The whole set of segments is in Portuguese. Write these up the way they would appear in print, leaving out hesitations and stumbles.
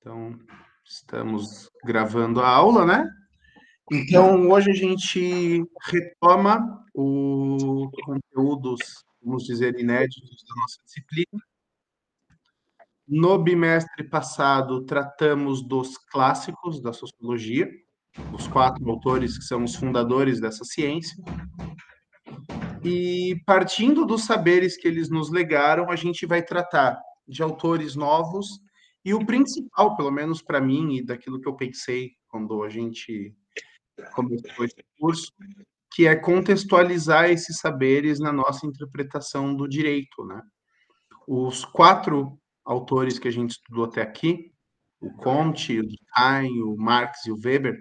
Então, estamos gravando a aula, né? Então, hoje a gente retoma os conteúdos, vamos dizer, inéditos da nossa disciplina. No bimestre passado, tratamos dos clássicos da sociologia, os 4 autores que são os fundadores dessa ciência. E, partindo dos saberes que eles nos legaram, a gente vai tratar de autores novos e o principal, pelo menos para mim, e daquilo que eu pensei quando a gente começou esse curso, que é contextualizar esses saberes na nossa interpretação do direito, né? Os 4 autores que a gente estudou até aqui, o Comte, o Durkheim, o Marx e o Weber,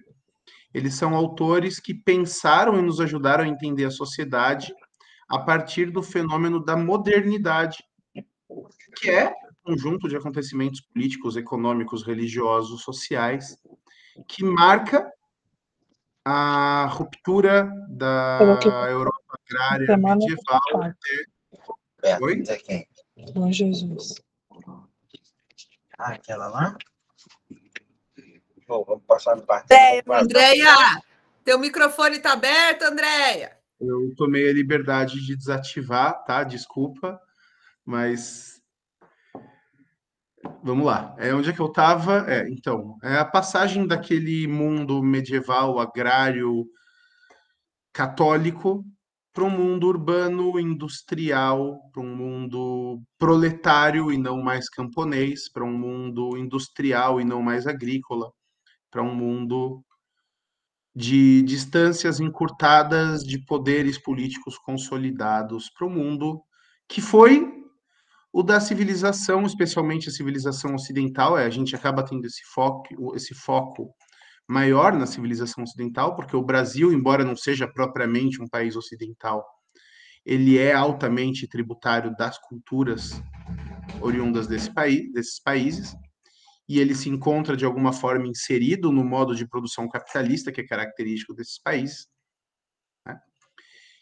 eles são autores que pensaram e nos ajudaram a entender a sociedade a partir do fenômeno da modernidade, que é um conjunto de acontecimentos políticos, econômicos, religiosos, sociais, que marca a ruptura da Europa agrária medieval. Oi? Bom Jesus. Aquela lá? Vamos passar no parte. Andréia, teu microfone está aberto, Andréia. Eu tomei a liberdade de desativar, tá? Desculpa, mas vamos lá. Onde é que eu estava? Então, é a passagem daquele mundo medieval, agrário, católico, para um mundo urbano, industrial, para um mundo proletário e não mais camponês, para um mundo industrial e não mais agrícola, para um mundo de distâncias encurtadas de poderes políticos consolidados, para o mundo que foi o da civilização, especialmente a civilização ocidental. A gente acaba tendo esse foco maior na civilização ocidental, porque o Brasil, embora não seja propriamente um país ocidental, ele é altamente tributário das culturas oriundas desses países, e ele se encontra, de alguma forma, inserido no modo de produção capitalista, que é característico desses países, né?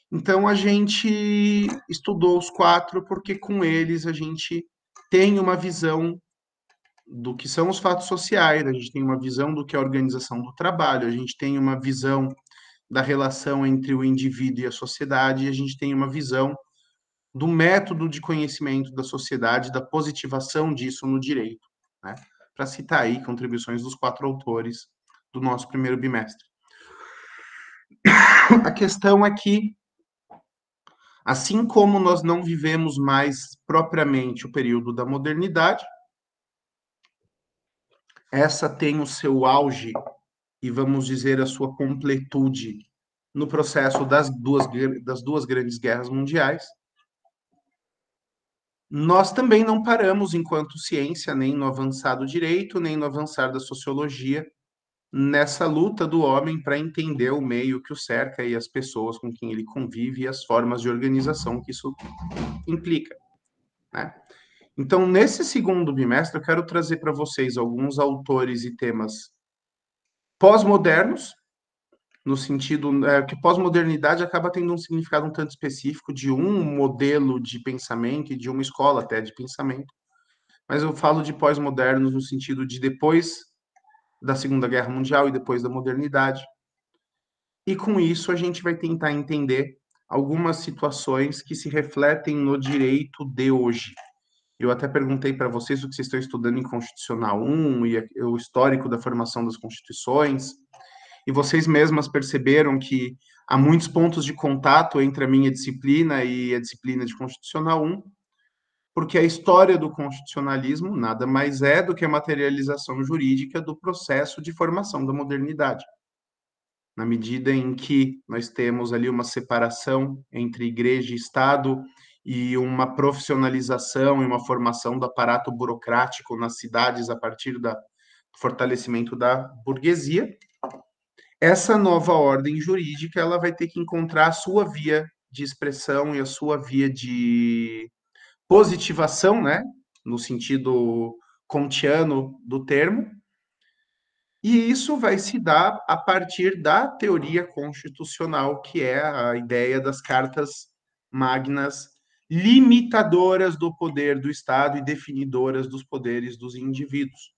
Então, a gente estudou os 4, porque com eles a gente tem uma visão do que são os fatos sociais, a gente tem uma visão do que é a organização do trabalho, a gente tem uma visão da relação entre o indivíduo e a sociedade, e a gente tem uma visão do método de conhecimento da sociedade, da positivação disso no direito, né? Para citar aí contribuições dos 4 autores do nosso primeiro bimestre. A questão é que, assim como nós não vivemos mais propriamente o período da modernidade, essa tem o seu auge e, vamos dizer, a sua completude no processo das duas grandes guerras mundiais. Nós também não paramos, enquanto ciência, nem no avançar do direito, nem no avançar da sociologia, nessa luta do homem para entender o meio que o cerca e as pessoas com quem ele convive e as formas de organização que isso implica, né? Então, nesse segundo bimestre, eu quero trazer para vocês alguns autores e temas pós-modernos, no sentido que pós-modernidade acaba tendo um significado um tanto específico de um modelo de pensamento e de uma escola até de pensamento. Mas eu falo de pós-modernos no sentido de depois da Segunda Guerra Mundial e depois da modernidade. E com isso a gente vai tentar entender algumas situações que se refletem no direito de hoje. Eu até perguntei para vocês o que vocês estão estudando em Constitucional 1 e o histórico da formação das constituições, e vocês mesmas perceberam que há muitos pontos de contato entre a minha disciplina e a disciplina de Constitucional 1, porque a história do constitucionalismo nada mais é do que a materialização jurídica do processo de formação da modernidade. Na medida em que nós temos ali uma separação entre igreja e Estado e uma profissionalização e uma formação do aparato burocrático nas cidades a partir do fortalecimento da burguesia, essa nova ordem jurídica ela vai ter que encontrar a sua via de expressão e a sua via de positivação, né, no sentido kantiano do termo, e isso vai se dar a partir da teoria constitucional, que é a ideia das cartas magnas limitadoras do poder do Estado e definidoras dos poderes dos indivíduos.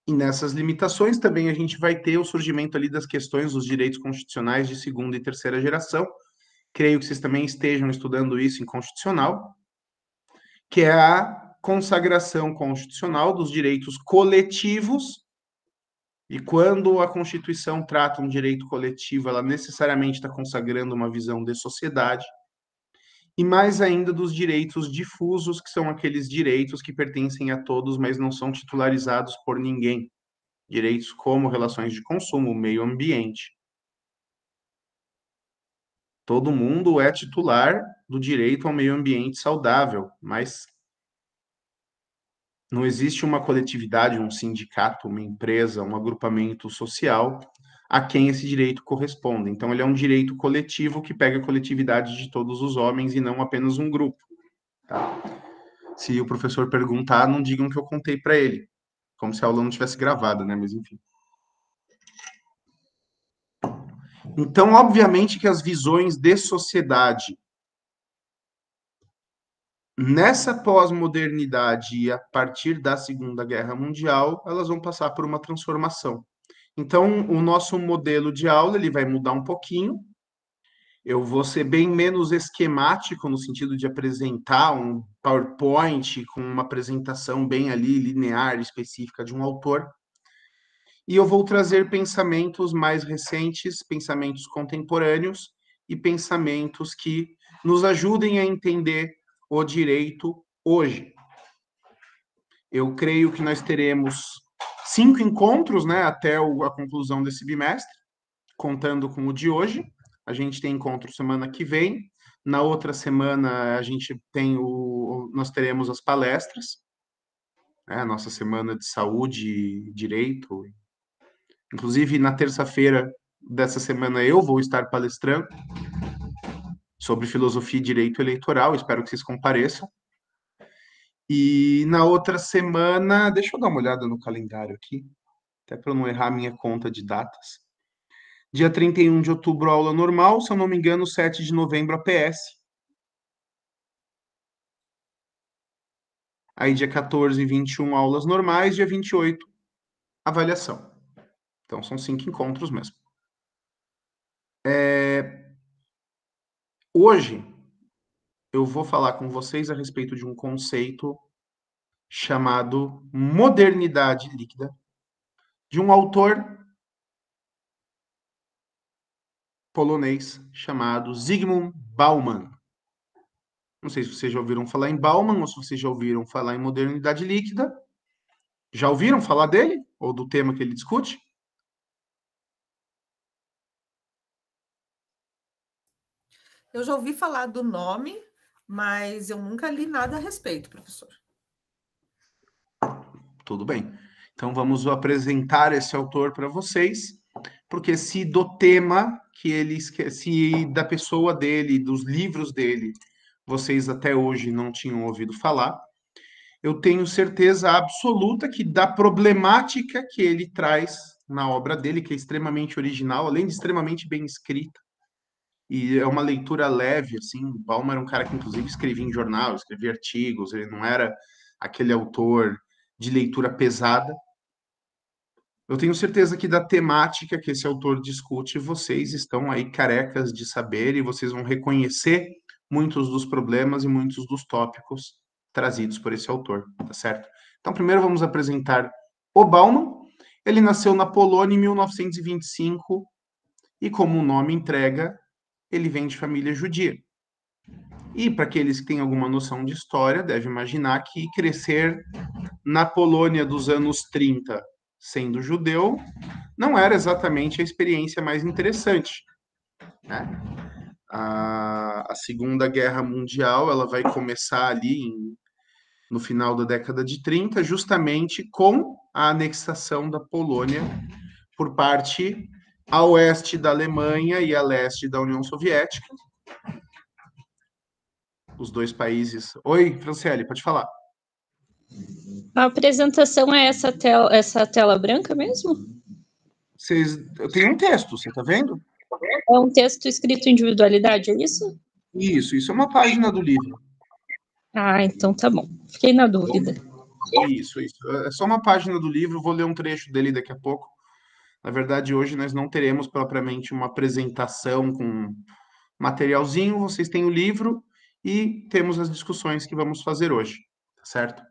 E nessas limitações também a gente vai ter o surgimento ali das questões dos direitos constitucionais de segunda e terceira geração. Creio que vocês também estejam estudando isso em constitucional, que é a consagração constitucional dos direitos coletivos. E quando a Constituição trata um direito coletivo, ela necessariamente está consagrando uma visão de sociedade. E mais ainda dos direitos difusos, que são aqueles direitos que pertencem a todos, mas não são titularizados por ninguém. Direitos como relações de consumo, meio ambiente. Todo mundo é titular do direito ao meio ambiente saudável, mas não existe uma coletividade, um sindicato, uma empresa, um agrupamento social a quem esse direito corresponde. Então, ele é um direito coletivo que pega a coletividade de todos os homens e não apenas um grupo. Tá? Se o professor perguntar, não digam que eu contei para ele, como se a aula não tivesse gravada, né? Mas enfim. Então, obviamente que as visões de sociedade nessa pós-modernidade e a partir da Segunda Guerra Mundial, elas vão passar por uma transformação. Então, o nosso modelo de aula ele vai mudar um pouquinho. Eu vou ser bem menos esquemático no sentido de apresentar um PowerPoint com uma apresentação bem ali linear, específica de um autor. E eu vou trazer pensamentos mais recentes, pensamentos contemporâneos e pensamentos que nos ajudem a entender o direito hoje. Eu creio que nós teremos 5 encontros, né, até a conclusão desse bimestre, contando com o de hoje. A gente tem encontro semana que vem. Na outra semana a gente tem nós teremos as palestras, né, a nossa semana de saúde, direito. Inclusive na terça-feira dessa semana eu vou estar palestrando sobre filosofia e direito eleitoral. Espero que vocês compareçam. E na outra semana, deixa eu dar uma olhada no calendário aqui, até para não errar minha conta de datas. Dia 31 de outubro, aula normal, se eu não me engano, 7 de novembro, APS. Aí dia 14 e 21, aulas normais, dia 28, avaliação. Então, são 5 encontros mesmo. Hoje, eu vou falar com vocês a respeito de um conceito chamado modernidade líquida, de um autor polonês chamado Zygmunt Bauman. Não sei se vocês já ouviram falar em Bauman ou se vocês já ouviram falar em modernidade líquida. Já ouviram falar dele? Ou do tema que ele discute? Eu já ouvi falar do nome, mas eu nunca li nada a respeito, professor. Tudo bem. Então vamos apresentar esse autor para vocês, porque se do tema que ele se da pessoa dele, dos livros dele, vocês até hoje não tinham ouvido falar, eu tenho certeza absoluta que da problemática que ele traz na obra dele, que é extremamente original, além de extremamente bem escrita, e é uma leitura leve, assim. Bauman era um cara que, inclusive, escrevia em jornal, escrevia artigos, ele não era aquele autor de leitura pesada. Eu tenho certeza que da temática que esse autor discute, vocês estão aí carecas de saber e vocês vão reconhecer muitos dos problemas e muitos dos tópicos trazidos por esse autor, tá certo? Então, primeiro vamos apresentar o Bauman. Ele nasceu na Polônia em 1925 e, como o nome entrega, ele vem de família judia. E, para aqueles que têm alguma noção de história, deve imaginar que crescer na Polônia dos anos 30, sendo judeu, não era exatamente a experiência mais interessante, né? A Segunda Guerra Mundial ela vai começar ali no final da década de 30, justamente com a anexação da Polônia por parte a oeste da Alemanha e a leste da União Soviética. Os dois países... Oi, Franciele, pode falar. A apresentação é essa tela branca mesmo? Eu tenho um texto, você está vendo? É um texto escrito individualidade, é isso? Isso é uma página do livro. Ah, então tá bom. Fiquei na dúvida. Isso, isso. É só uma página do livro, vou ler um trecho dele daqui a pouco. Na verdade, hoje nós não teremos propriamente uma apresentação com materialzinho, vocês têm o livro e temos as discussões que vamos fazer hoje, tá certo?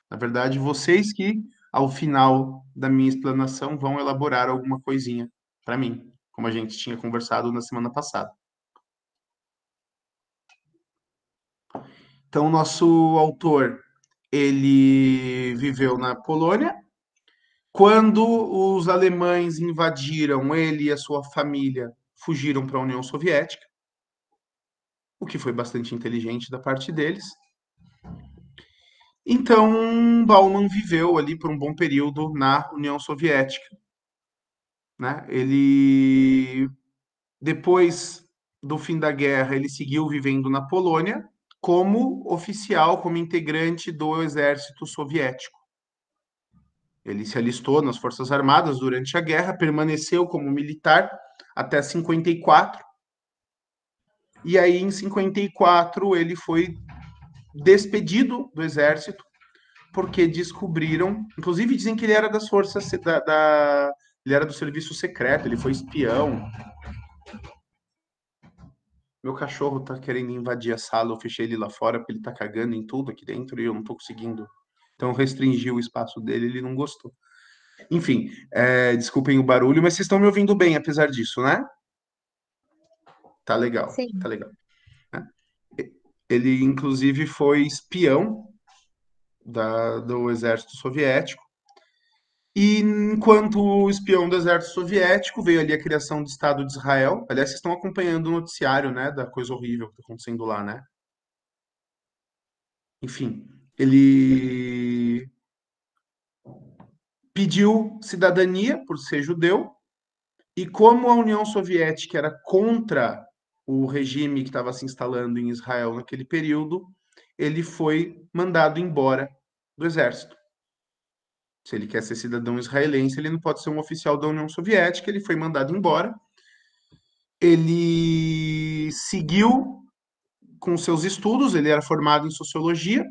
Na verdade, vocês que, ao final da minha explanação, vão elaborar alguma coisinha para mim, como a gente tinha conversado na semana passada. Então, o nosso autor, ele viveu na Polônia. Quando os alemães invadiram, ele e a sua família fugiram para a União Soviética, o que foi bastante inteligente da parte deles. Então, Bauman viveu ali por um bom período na União Soviética, né? Ele, depois do fim da guerra, ele seguiu vivendo na Polônia como oficial, como integrante do exército soviético. Ele se alistou nas Forças Armadas durante a guerra, permaneceu como militar até 54. E aí, em 54, ele foi despedido do exército porque descobriram, inclusive dizem que ele era das forças ele era do serviço secreto, ele foi espião. Meu cachorro tá querendo invadir a sala, eu fechei ele lá fora porque ele tá cagando em tudo aqui dentro e eu não tô conseguindo. Então restringi o espaço dele, ele não gostou. Enfim, desculpem o barulho, mas vocês estão me ouvindo bem apesar disso, né? Tá legal, Sim. tá legal. Ele inclusive foi espião do exército soviético. E enquanto espião do exército soviético, veio ali a criação do Estado de Israel. Aliás, vocês estão acompanhando o noticiário, né, da coisa horrível que está acontecendo lá, né? Enfim, ele pediu cidadania por ser judeu, e como a União Soviética era contra o regime que estava se instalando em Israel naquele período, ele foi mandado embora do exército. Se ele quer ser cidadão israelense, ele não pode ser um oficial da União Soviética, ele foi mandado embora. Ele seguiu com seus estudos, ele era formado em sociologia.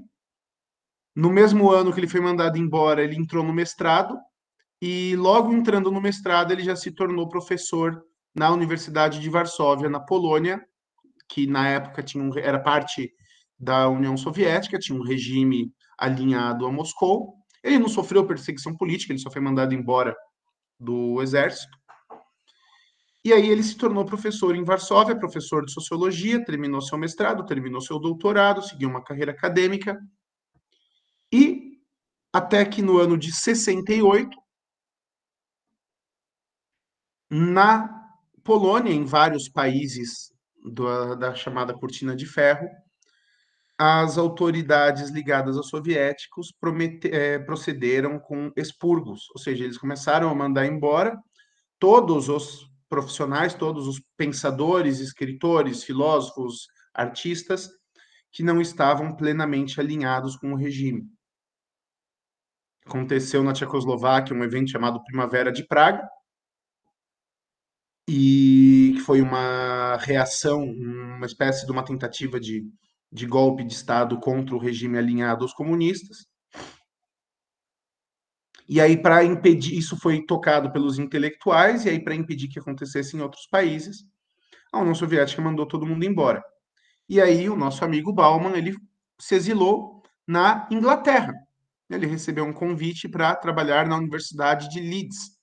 No mesmo ano que ele foi mandado embora, ele entrou no mestrado, e logo entrando no mestrado, ele já se tornou professor na Universidade de Varsóvia, na Polônia, que na época era parte da União Soviética, tinha um regime alinhado a Moscou. Ele não sofreu perseguição política, ele só foi mandado embora do exército. E aí ele se tornou professor em Varsóvia, professor de sociologia, terminou seu mestrado, terminou seu doutorado, seguiu uma carreira acadêmica. E até que no ano de 68, na Polônia, em vários países da chamada Cortina de Ferro, as autoridades ligadas aos soviéticos procederam com expurgos, ou seja, eles começaram a mandar embora todos os profissionais, todos os pensadores, escritores, filósofos, artistas que não estavam plenamente alinhados com o regime. Aconteceu na Tchecoslováquia um evento chamado Primavera de Praga, e que foi uma reação, uma espécie de uma tentativa de golpe de Estado contra o regime alinhado aos comunistas. E aí, para impedir, isso foi tocado pelos intelectuais, e aí, para impedir que acontecesse em outros países, a União Soviética mandou todo mundo embora. E aí, o nosso amigo Bauman, ele se exilou na Inglaterra. Ele recebeu um convite para trabalhar na Universidade de Leeds.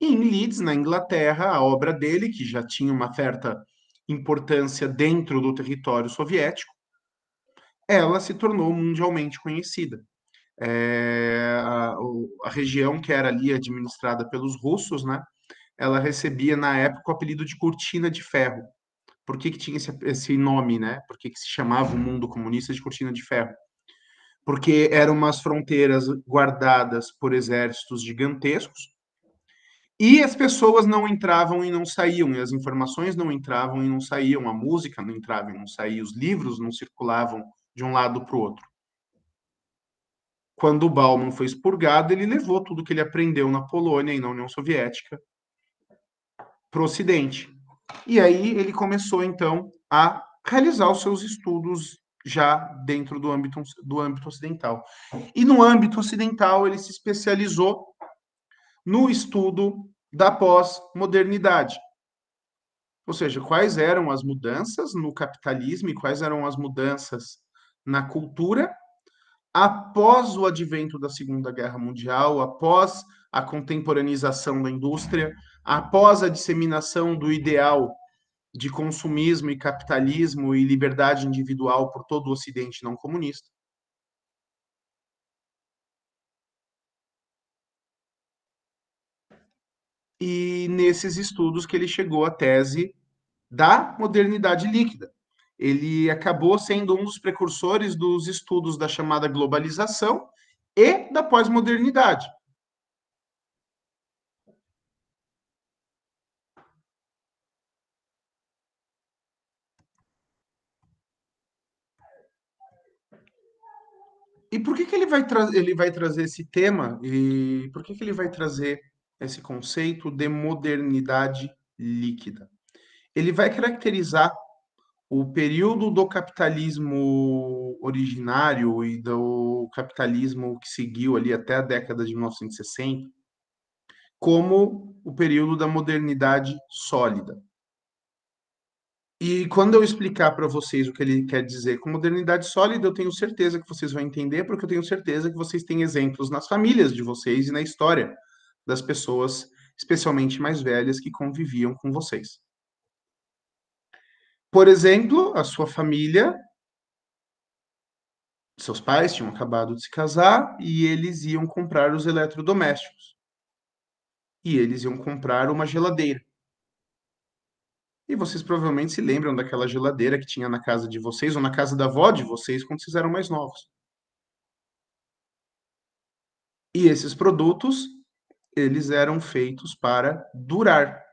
E em Leeds, na Inglaterra, a obra dele, que já tinha uma certa importância dentro do território soviético, ela se tornou mundialmente conhecida. A região que era ali administrada pelos russos, né, ela recebia na época o apelido de Cortina de Ferro. Por que tinha esse nome, né? Por que se chamava o mundo comunista de Cortina de Ferro? Porque eram umas fronteiras guardadas por exércitos gigantescos, e as pessoas não entravam e não saíam, e as informações não entravam e não saíam, a música não entrava e não saía, os livros não circulavam de um lado para o outro. Quando o Bauman foi expurgado, ele levou tudo que ele aprendeu na Polônia e na União Soviética para o Ocidente. E aí ele começou, então, a realizar os seus estudos já dentro do âmbito ocidental. E no âmbito ocidental, ele se especializou no estudo da pós-modernidade. Ou seja, quais eram as mudanças no capitalismo e quais eram as mudanças na cultura após o advento da Segunda Guerra Mundial, após a contemporaneização da indústria, após a disseminação do ideal de consumismo e capitalismo e liberdade individual por todo o Ocidente não comunista. E nesses estudos que ele chegou à tese da modernidade líquida. Ele acabou sendo um dos precursores dos estudos da chamada globalização e da pós-modernidade. E por que, que ele vai trazer esse tema? E por que, que ele vai trazer esse conceito de modernidade líquida? Ele vai caracterizar o período do capitalismo originário e do capitalismo que seguiu ali até a década de 1960 como o período da modernidade sólida. E quando eu explicar para vocês o que ele quer dizer com modernidade sólida, eu tenho certeza que vocês vão entender, porque eu tenho certeza que vocês têm exemplos nas famílias de vocês e na história das pessoas, especialmente mais velhas, que conviviam com vocês. Por exemplo, a sua família, seus pais tinham acabado de se casar e eles iam comprar os eletrodomésticos. E eles iam comprar uma geladeira. E vocês provavelmente se lembram daquela geladeira que tinha na casa de vocês ou na casa da avó de vocês quando vocês eram mais novos. E esses produtos, eles eram feitos para durar.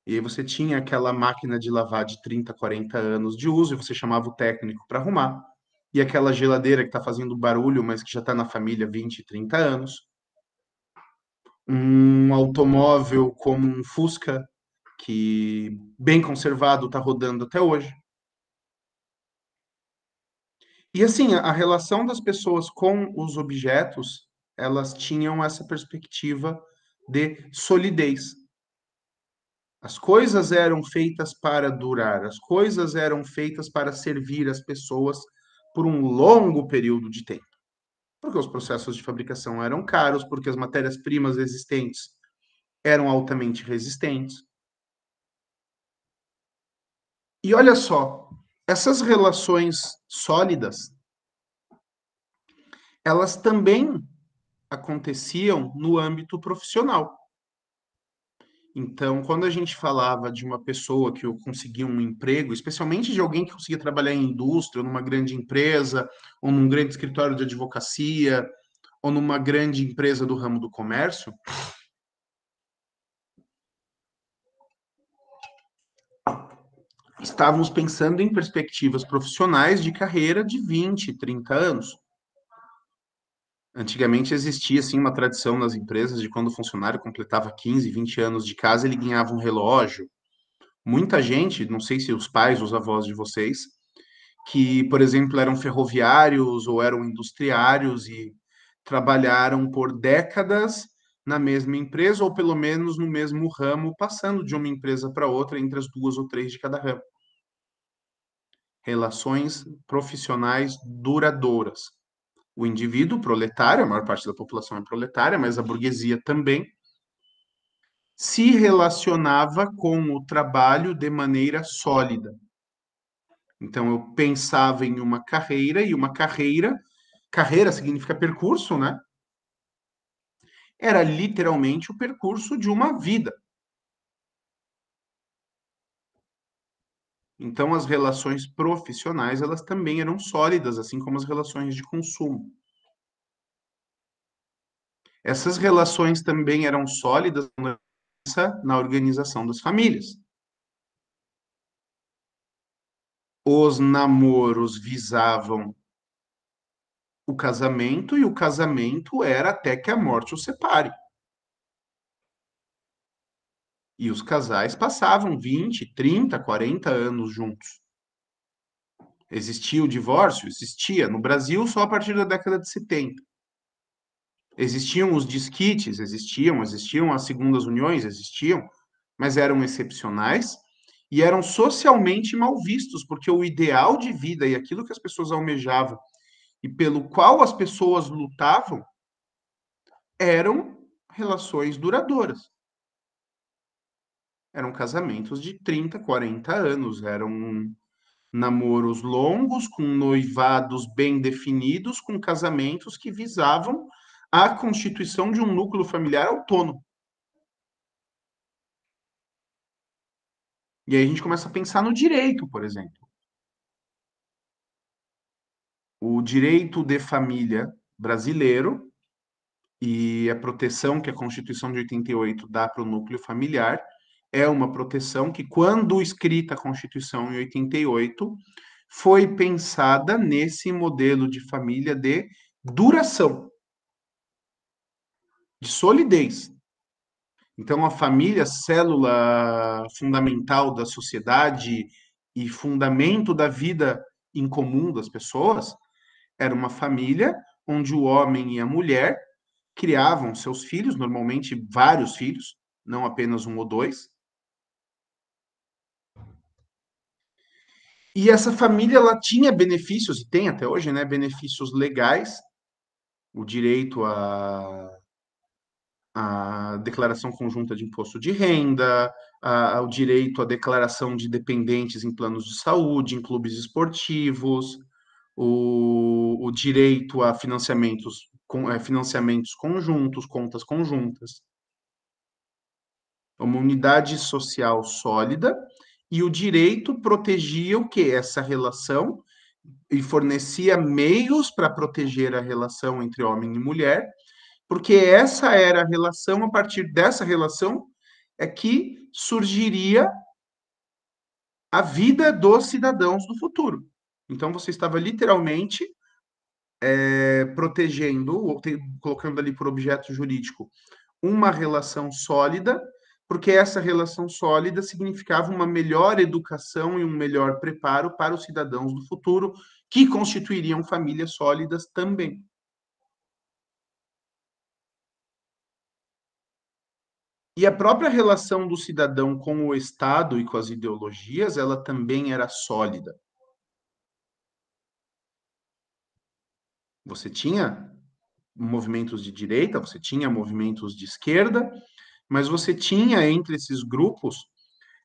E aí você tinha aquela máquina de lavar de 30, 40 anos de uso e você chamava o técnico para arrumar. E aquela geladeira que está fazendo barulho, mas que já está na família há 20, 30 anos. Um automóvel como um Fusca, que bem conservado está rodando até hoje. E assim, a relação das pessoas com os objetos, elas tinham essa perspectiva de solidez. As coisas eram feitas para durar, as coisas eram feitas para servir as pessoas por um longo período de tempo. Porque os processos de fabricação eram caros, porque as matérias-primas existentes eram altamente resistentes. E olha só, essas relações sólidas, elas também aconteciam no âmbito profissional. Então, quando a gente falava de uma pessoa que conseguia um emprego, especialmente de alguém que conseguia trabalhar em indústria, ou numa grande empresa, ou num grande escritório de advocacia, ou numa grande empresa do ramo do comércio, estávamos pensando em perspectivas profissionais de carreira de 20, 30 anos. Antigamente existia assim uma tradição nas empresas de quando o funcionário completava 15, 20 anos de casa, ele ganhava um relógio. Muita gente, não sei se os pais, os avós de vocês, que, por exemplo, eram ferroviários ou eram industriários e trabalharam por décadas na mesma empresa ou pelo menos no mesmo ramo, passando de uma empresa para outra entre as duas ou três de cada ramo. Relações profissionais duradouras. O indivíduo proletário, a maior parte da população é proletária, mas a burguesia também, se relacionava com o trabalho de maneira sólida. Então, eu pensava em uma carreira, e uma carreira significa percurso, né? Era literalmente o percurso de uma vida. Então, as relações profissionais, elas também eram sólidas, assim como as relações de consumo. Essas relações também eram sólidas na organização das famílias. Os namoros visavam o casamento, e o casamento era até que a morte os separe. E os casais passavam 20, 30, 40 anos juntos. Existia o divórcio? Existia. No Brasil, só a partir da década de 70. Existiam os disquites? Existiam as segundas uniões? Existiam, mas eram excepcionais e eram socialmente mal vistos, porque o ideal de vida e aquilo que as pessoas almejavam e pelo qual as pessoas lutavam eram relações duradouras. Eram casamentos de 30, 40 anos, eram namoros longos, com noivados bem definidos, com casamentos que visavam a constituição de um núcleo familiar autônomo. E aí a gente começa a pensar no direito, por exemplo. O direito de família brasileiro e a proteção que a Constituição de 88 dá para o núcleo familiar é uma proteção que, quando escrita a Constituição em 88, foi pensada nesse modelo de família de duração, de solidez. Então, a família, célula fundamental da sociedade e fundamento da vida em comum das pessoas, era uma família onde o homem e a mulher criavam seus filhos, normalmente vários filhos, não apenas um ou dois. E essa família ela tinha benefícios, e tem até hoje, né, benefícios legais, o direito à declaração conjunta de imposto de renda, ao direito à declaração de dependentes em planos de saúde, em clubes esportivos, o direito a financiamentos conjuntos, contas conjuntas, uma unidade social sólida, e o direito protegia o quê? Essa relação e fornecia meios para proteger a relação entre homem e mulher, porque essa era a relação, a partir dessa relação é que surgiria a vida dos cidadãos do futuro. Então você estava literalmente protegendo, ou colocando ali por objeto jurídico, uma relação sólida, porque essa relação sólida significava uma melhor educação e um melhor preparo para os cidadãos do futuro, que constituiriam famílias sólidas também. E a própria relação do cidadão com o Estado e com as ideologias, ela também era sólida. Você tinha movimentos de direita, você tinha movimentos de esquerda, mas você tinha entre esses grupos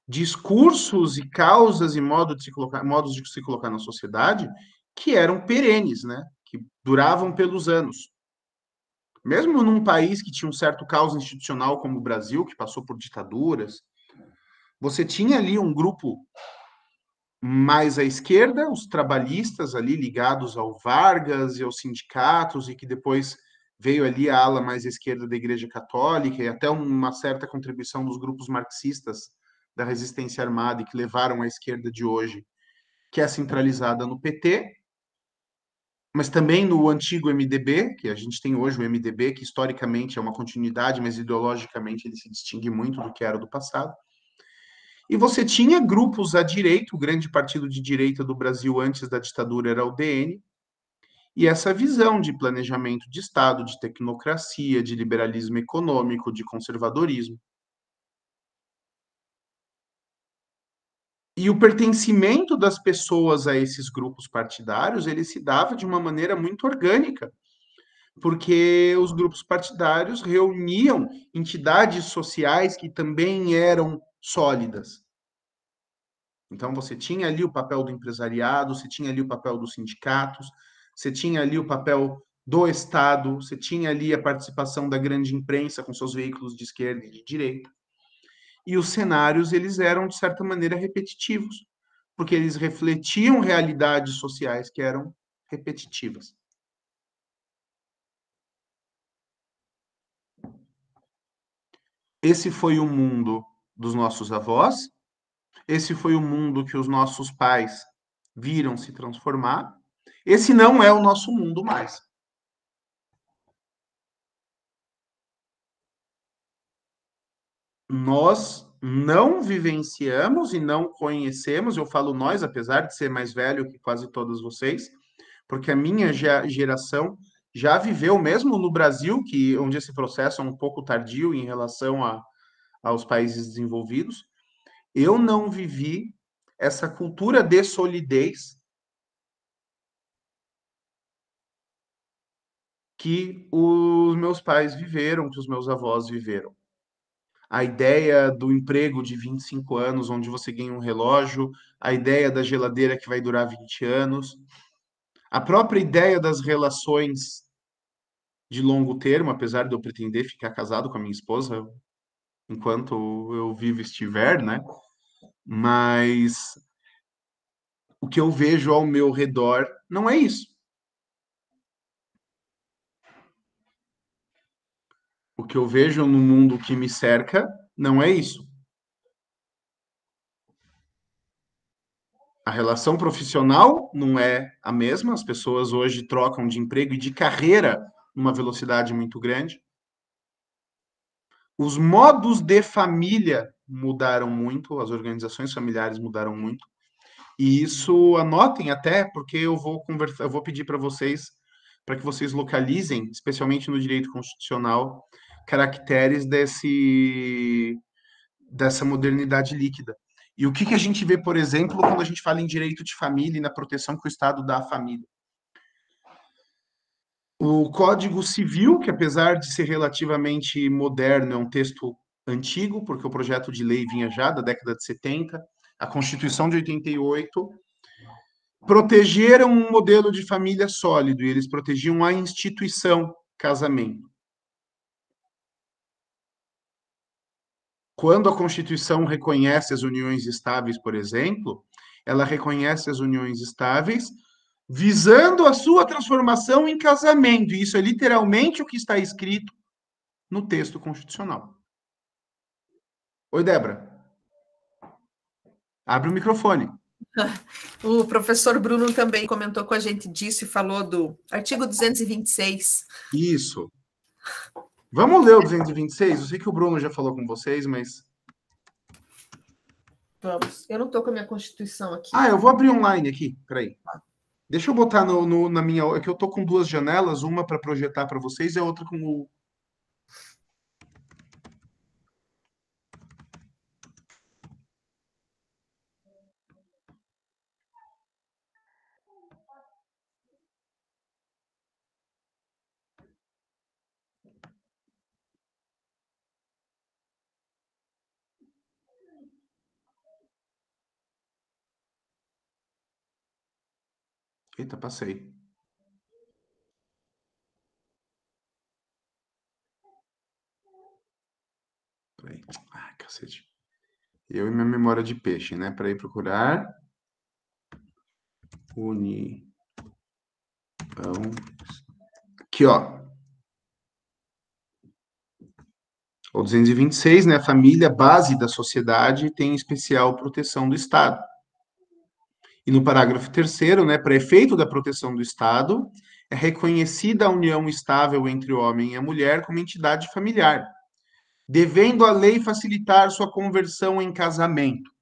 discursos e causas e modos de se colocar na sociedade que eram perenes, né? Que duravam pelos anos. Mesmo num país que tinha um certo caos institucional como o Brasil, que passou por ditaduras, você tinha ali um grupo mais à esquerda, os trabalhistas ali ligados ao Vargas e aos sindicatos, e que depois veio ali a ala mais à esquerda da Igreja Católica, e até uma certa contribuição dos grupos marxistas da resistência armada, e que levaram à esquerda de hoje, que é centralizada no PT, mas também no antigo MDB, que a gente tem hoje o MDB, que historicamente é uma continuidade, mas ideologicamente ele se distingue muito do que era do passado. E você tinha grupos à direita, o grande partido de direita do Brasil antes da ditadura era o DN, e essa visão de planejamento de Estado, de tecnocracia, de liberalismo econômico, de conservadorismo. E o pertencimento das pessoas a esses grupos partidários, ele se dava de uma maneira muito orgânica, porque os grupos partidários reuniam entidades sociais que também eram sólidas. Então, você tinha ali o papel do empresariado, você tinha ali o papel dos sindicatos, você tinha ali o papel do Estado, você tinha ali a participação da grande imprensa com seus veículos de esquerda e de direita. E os cenários, eles eram, de certa maneira, repetitivos, porque eles refletiam realidades sociais que eram repetitivas. Esse foi o mundo dos nossos avós, esse foi o mundo que os nossos pais viram se transformar. Esse não é o nosso mundo mais. Nós não vivenciamos e não conhecemos, eu falo nós, apesar de ser mais velho que quase todos vocês, porque a minha geração já viveu, mesmo no Brasil, onde esse processo é um pouco tardio em relação aos países desenvolvidos, eu não vivi essa cultura de solidez que os meus pais viveram, que os meus avós viveram. A ideia do emprego de 25 anos, onde você ganha um relógio, a ideia da geladeira que vai durar 20 anos, a própria ideia das relações de longo termo, apesar de eu pretender ficar casado com a minha esposa enquanto eu vivo e estiver, né? Mas o que eu vejo ao meu redor não é isso. O que eu vejo no mundo que me cerca não é isso. A relação profissional não é a mesma, as pessoas hoje trocam de emprego e de carreira numa velocidade muito grande. Os modos de família mudaram muito, as organizações familiares mudaram muito. E isso anotem até, porque eu vou conversar, eu vou pedir para vocês, para que vocês localizem, especialmente no direito constitucional, caracteres dessa modernidade líquida. E o que a gente vê, por exemplo, quando a gente fala em direito de família e na proteção que o Estado dá à família? O Código Civil, que apesar de ser relativamente moderno, é um texto antigo, porque o projeto de lei vinha já da década de 70, a Constituição de 88, protegeram um modelo de família sólido, e eles protegiam a instituição casamento. Quando a Constituição reconhece as uniões estáveis, por exemplo, ela reconhece as uniões estáveis visando a sua transformação em casamento. E isso é literalmente o que está escrito no texto constitucional. Oi, Débora. Abre o microfone. O professor Bruno também comentou com a gente disso e falou do artigo 226. Isso. Vamos ler o 226? Eu sei que o Bruno já falou com vocês, mas... Vamos. Eu não estou com a minha Constituição aqui. Eu vou abrir online aqui. Peraí. Deixa eu botar na minha... É que eu estou com duas janelas, uma para projetar para vocês e a outra com o... Eita, passei. Peraí. Ai, cacete. Eu e minha memória de peixe, né? Para ir procurar. Aqui, ó. O 226, né? A família, base da sociedade, tem especial proteção do Estado. E no parágrafo 3º, né? Para efeito da proteção do Estado, é reconhecida a união estável entre o homem e a mulher como entidade familiar, devendo a lei facilitar sua conversão em casamento.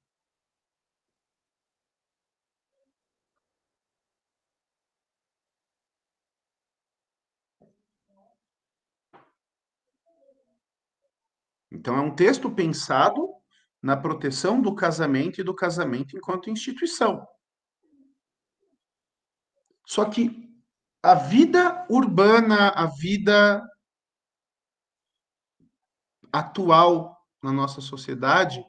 Então, é um texto pensado na proteção do casamento e do casamento enquanto instituição. Só que a vida urbana, a vida atual na nossa sociedade,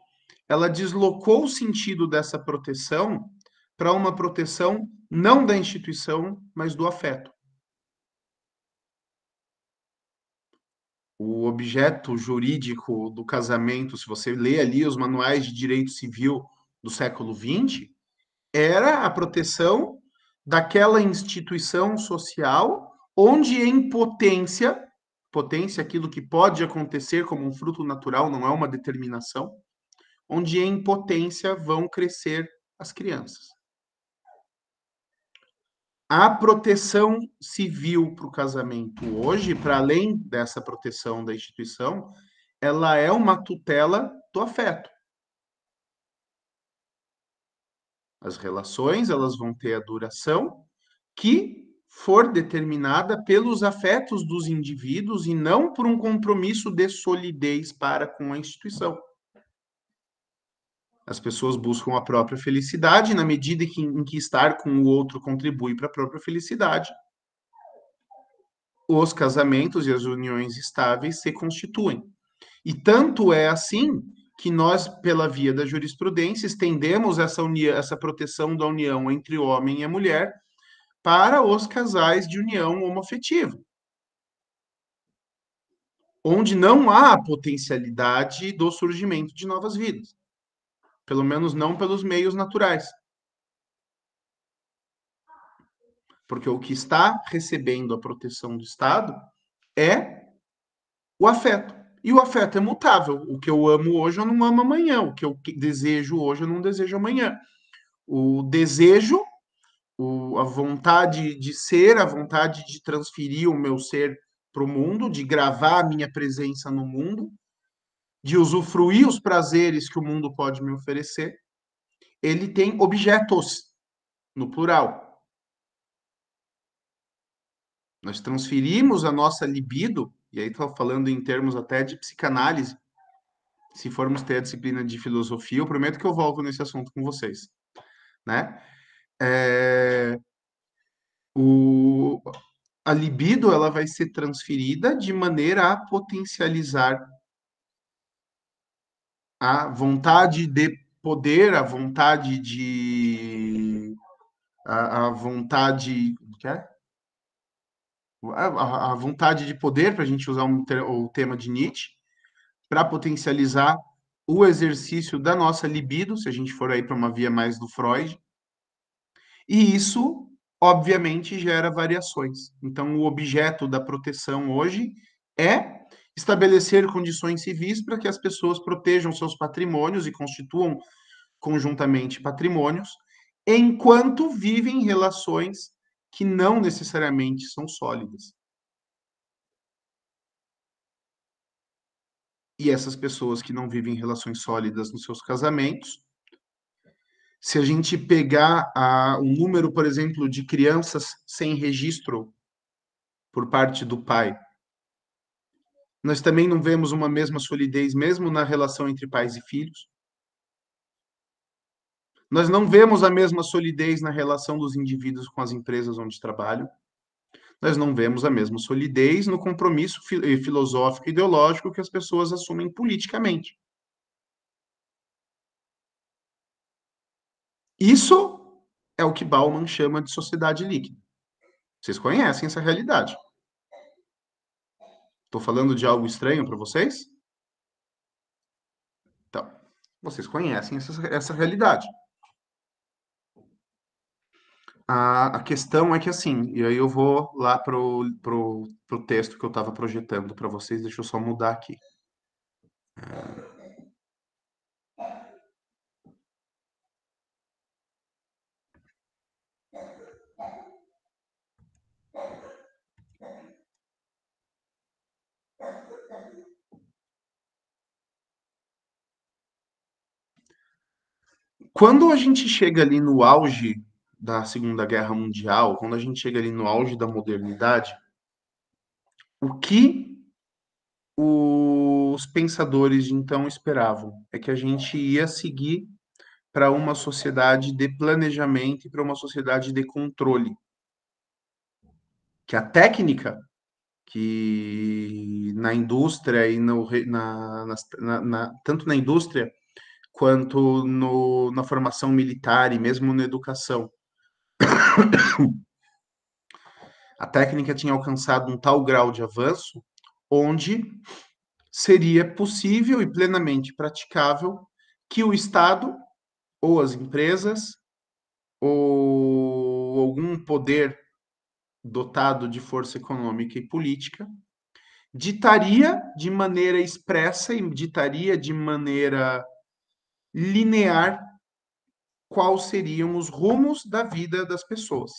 ela deslocou o sentido dessa proteção para uma proteção não da instituição, mas do afeto. O objeto jurídico do casamento, se você lê ali os manuais de direito civil do século XX, era a proteção daquela instituição social onde em potência, aquilo que pode acontecer como um fruto natural, não é uma determinação, onde em potência vão crescer as crianças. A proteção civil para o casamento hoje, para além dessa proteção da instituição, ela é uma tutela do afeto. As relações, elas vão ter a duração que for determinada pelos afetos dos indivíduos e não por um compromisso de solidez para com a instituição. As pessoas buscam a própria felicidade na medida em que estar com o outro contribui para a própria felicidade. Os casamentos e as uniões estáveis se constituem. E tanto é assim que nós, pela via da jurisprudência, estendemos essa proteção da união entre o homem e a mulher para os casais de união homoafetiva, onde não há a potencialidade do surgimento de novas vidas, pelo menos não pelos meios naturais. Porque o que está recebendo a proteção do Estado é o afeto. E o afeto é mutável. O que eu amo hoje, eu não amo amanhã. O que eu desejo hoje, eu não desejo amanhã. O desejo, a vontade de ser, a vontade de transferir o meu ser para o mundo, de gravar a minha presença no mundo, de usufruir os prazeres que o mundo pode me oferecer, ele tem objetos, no plural. Nós transferimos a nossa libido, e aí estou falando em termos até de psicanálise. Se formos ter a disciplina de filosofia, eu prometo que eu volto nesse assunto com vocês, né? A libido, ela vai ser transferida de maneira a potencializar a vontade de poder, a vontade de... a vontade... O que é? A vontade de poder, para a gente usar o tema de Nietzsche, para potencializar o exercício da nossa libido, se a gente for aí para uma via mais do Freud. E isso, obviamente, gera variações. Então, o objeto da proteção hoje é estabelecer condições civis para que as pessoas protejam seus patrimônios e constituam conjuntamente patrimônios, enquanto vivem relações que não necessariamente são sólidas. E essas pessoas que não vivem relações sólidas nos seus casamentos, se a gente pegar um número, por exemplo, de crianças sem registro por parte do pai, nós também não vemos uma mesma solidez mesmo na relação entre pais e filhos. Nós não vemos a mesma solidez na relação dos indivíduos com as empresas onde trabalham. Nós não vemos a mesma solidez no compromisso filosófico e ideológico que as pessoas assumem politicamente. Isso é o que Bauman chama de sociedade líquida. Vocês conhecem essa realidade. Estou falando de algo estranho para vocês? Então, vocês conhecem essa realidade. A questão é que, assim, e aí eu vou lá pro texto que eu estava projetando para vocês, deixa eu só mudar aqui. Quando a gente chega ali no auge da Segunda Guerra Mundial, quando a gente chega ali no auge da modernidade, o que os pensadores de então esperavam é que a gente ia seguir para uma sociedade de planejamento e para uma sociedade de controle. Que a técnica que na indústria e tanto na indústria quanto na formação militar e mesmo na educação, a técnica tinha alcançado um tal grau de avanço onde seria possível e plenamente praticável que o Estado ou as empresas ou algum poder dotado de força econômica e política ditaria de maneira expressa e ditaria de maneira linear quais seriam os rumos da vida das pessoas.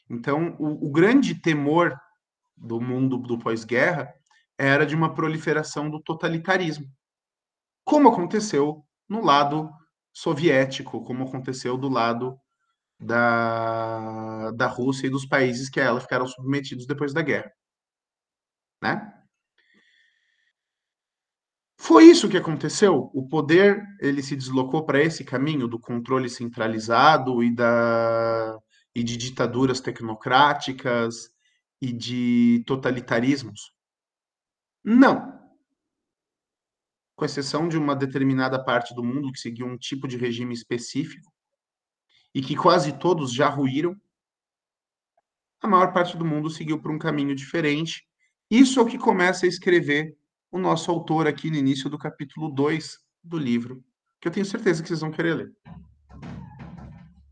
Então, o grande temor do mundo do pós-guerra era de uma proliferação do totalitarismo, como aconteceu no lado soviético, como aconteceu do lado da Rússia e dos países que a ela ficaram submetidos depois da guerra, né? Foi isso que aconteceu. O poder ele se deslocou para esse caminho do controle centralizado e de ditaduras tecnocráticas e de totalitarismos. Não, com exceção de uma determinada parte do mundo que seguiu um tipo de regime específico e que quase todos já ruíram, a maior parte do mundo seguiu por um caminho diferente. Isso é o que começa a escrever o nosso autor aqui no início do capítulo 2 do livro, que eu tenho certeza que vocês vão querer ler.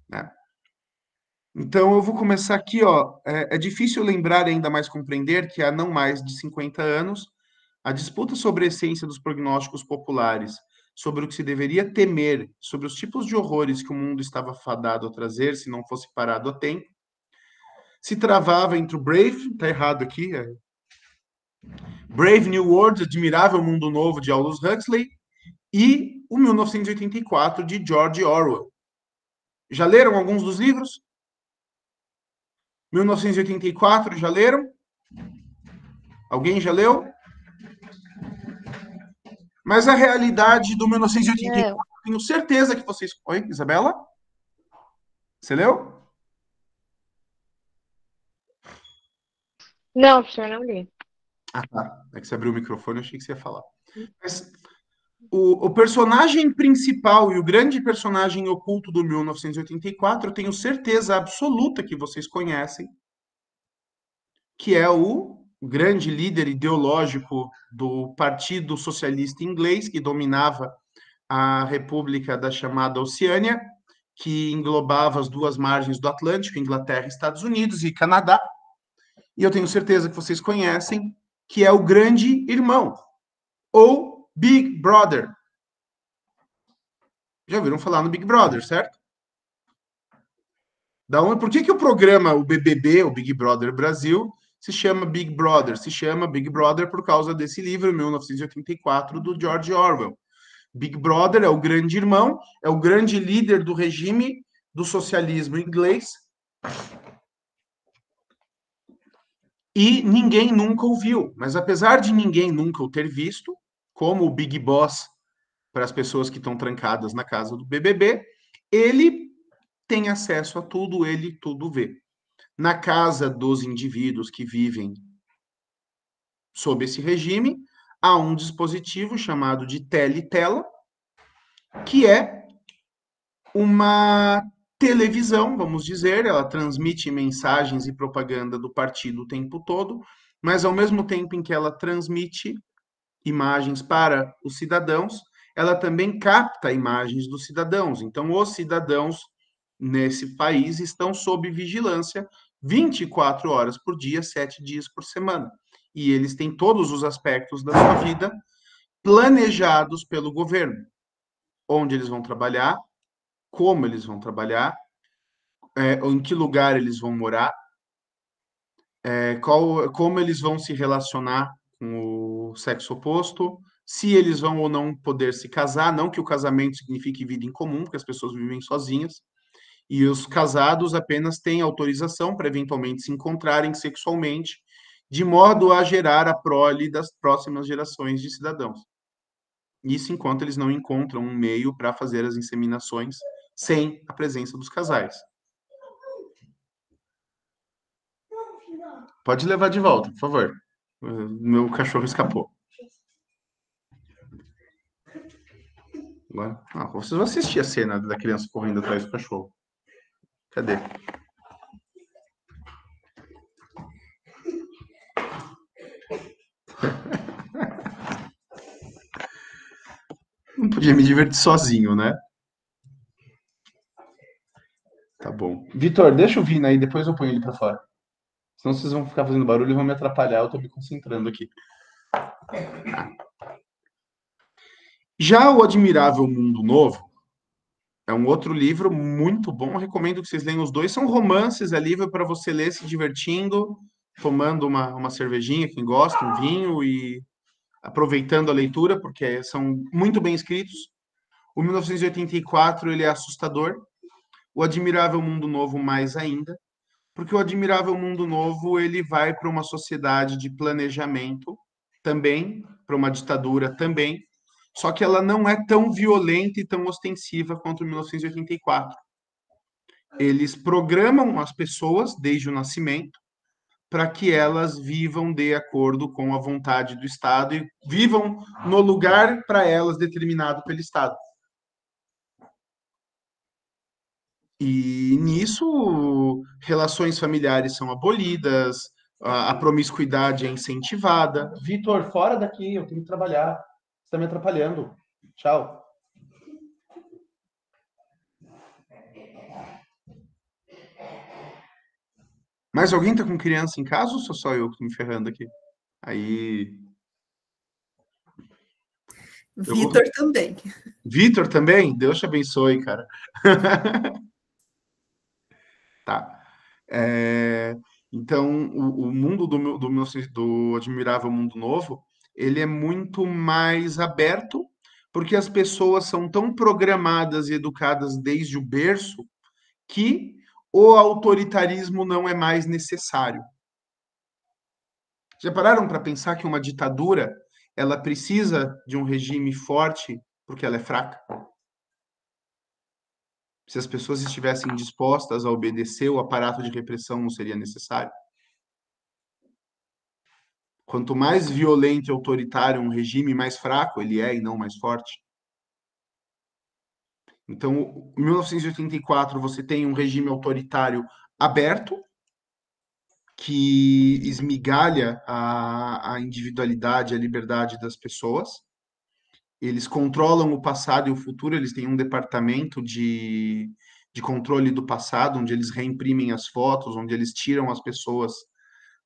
Né? Então, eu vou começar aqui, ó. É difícil lembrar e ainda mais compreender que há não mais de 50 anos, a disputa sobre a essência dos prognósticos populares, sobre o que se deveria temer, sobre os tipos de horrores que o mundo estava fadado a trazer se não fosse parado a tempo, se travava entre o Brave, tá errado aqui, Brave New World, Admirável Mundo Novo, de Aldous Huxley, e o 1984, de George Orwell. Já leram alguns dos livros? 1984, já leram? Alguém já leu? Mas a realidade do 1984, tenho certeza que vocês... Oi, Isabela? Você leu? Não, professor, não li. Ah, tá. É que você abriu o microfone, eu achei que você ia falar. Mas o personagem principal e o grande personagem oculto do 1984, eu tenho certeza absoluta que vocês conhecem, que é o grande líder ideológico do Partido Socialista Inglês, que dominava a República da chamada Oceânia, que englobava as duas margens do Atlântico, Inglaterra, Estados Unidos e Canadá. E eu tenho certeza que vocês conhecem, que é o Grande Irmão, ou Big Brother. Já ouviram falar no Big Brother, certo? Por que o programa, o BBB, o Big Brother Brasil, se chama Big Brother? Se chama Big Brother por causa desse livro, 1984, do George Orwell. Big Brother é o grande irmão, é o grande líder do regime do socialismo inglês. E ninguém nunca o viu. Mas apesar de ninguém nunca o ter visto, como o Big Boss para as pessoas que estão trancadas na casa do BBB, ele tem acesso a tudo, ele tudo vê. Na casa dos indivíduos que vivem sob esse regime, há um dispositivo chamado de teletela, que é uma televisão, vamos dizer, ela transmite mensagens e propaganda do partido o tempo todo, mas ao mesmo tempo em que ela transmite imagens para os cidadãos, ela também capta imagens dos cidadãos. Então, os cidadãos nesse país estão sob vigilância 24 horas por dia, 7 dias por semana. E eles têm todos os aspectos da sua vida planejados pelo governo. Onde eles vão trabalhar, como eles vão trabalhar, em que lugar eles vão morar, como eles vão se relacionar com o sexo oposto, se eles vão ou não poder se casar, não que o casamento signifique vida em comum, porque as pessoas vivem sozinhas, e os casados apenas têm autorização para eventualmente se encontrarem sexualmente, de modo a gerar a prole das próximas gerações de cidadãos. Isso enquanto eles não encontram um meio para fazer as inseminações sem a presença dos casais. Pode levar de volta, por favor. Meu cachorro escapou. Agora, vocês vão assistir a cena da criança correndo atrás do cachorro. Cadê? Não podia me divertir sozinho, né? Tá bom. Vitor, deixa o Vina aí, depois eu ponho ele pra fora. Senão vocês vão ficar fazendo barulho e vão me atrapalhar, eu tô me concentrando aqui. Já o Admirável Mundo Novo é um outro livro muito bom, eu recomendo que vocês leiam os dois. São romances, é livro para você ler se divertindo, tomando uma cervejinha, quem gosta, um vinho, e aproveitando a leitura, porque são muito bem escritos. O 1984 ele é assustador, o Admirável Mundo Novo mais ainda, porque o Admirável Mundo Novo ele vai para uma sociedade de planejamento também, para uma ditadura também, só que ela não é tão violenta e tão ostensiva quanto o 1984. Eles programam as pessoas desde o nascimento para que elas vivam de acordo com a vontade do Estado e vivam no lugar para elas determinado pelo Estado. E nisso, relações familiares são abolidas, a promiscuidade é incentivada. Vitor, fora daqui, eu tenho que trabalhar. Você está me atrapalhando. Tchau. Mais alguém tá com criança em casa ou sou só eu que tô me ferrando aqui? Aí. Vitor também. Vitor também? Deus te abençoe, cara. Tá. Então, o mundo do Admirável Mundo Novo, ele é muito mais aberto, porque as pessoas são tão programadas e educadas desde o berço que o autoritarismo não é mais necessário. Já pararam para pensar que uma ditadura, ela precisa de um regime forte porque ela é fraca? Se as pessoas estivessem dispostas a obedecer, o aparato de repressão não seria necessário? Quanto mais violento e autoritário um regime, mais fraco ele é e não mais forte. Então, em 1984, você tem um regime autoritário aberto, que esmigalha a individualidade, a liberdade das pessoas. Eles controlam o passado e o futuro, eles têm um departamento de controle do passado, onde eles reimprimem as fotos, onde eles tiram as pessoas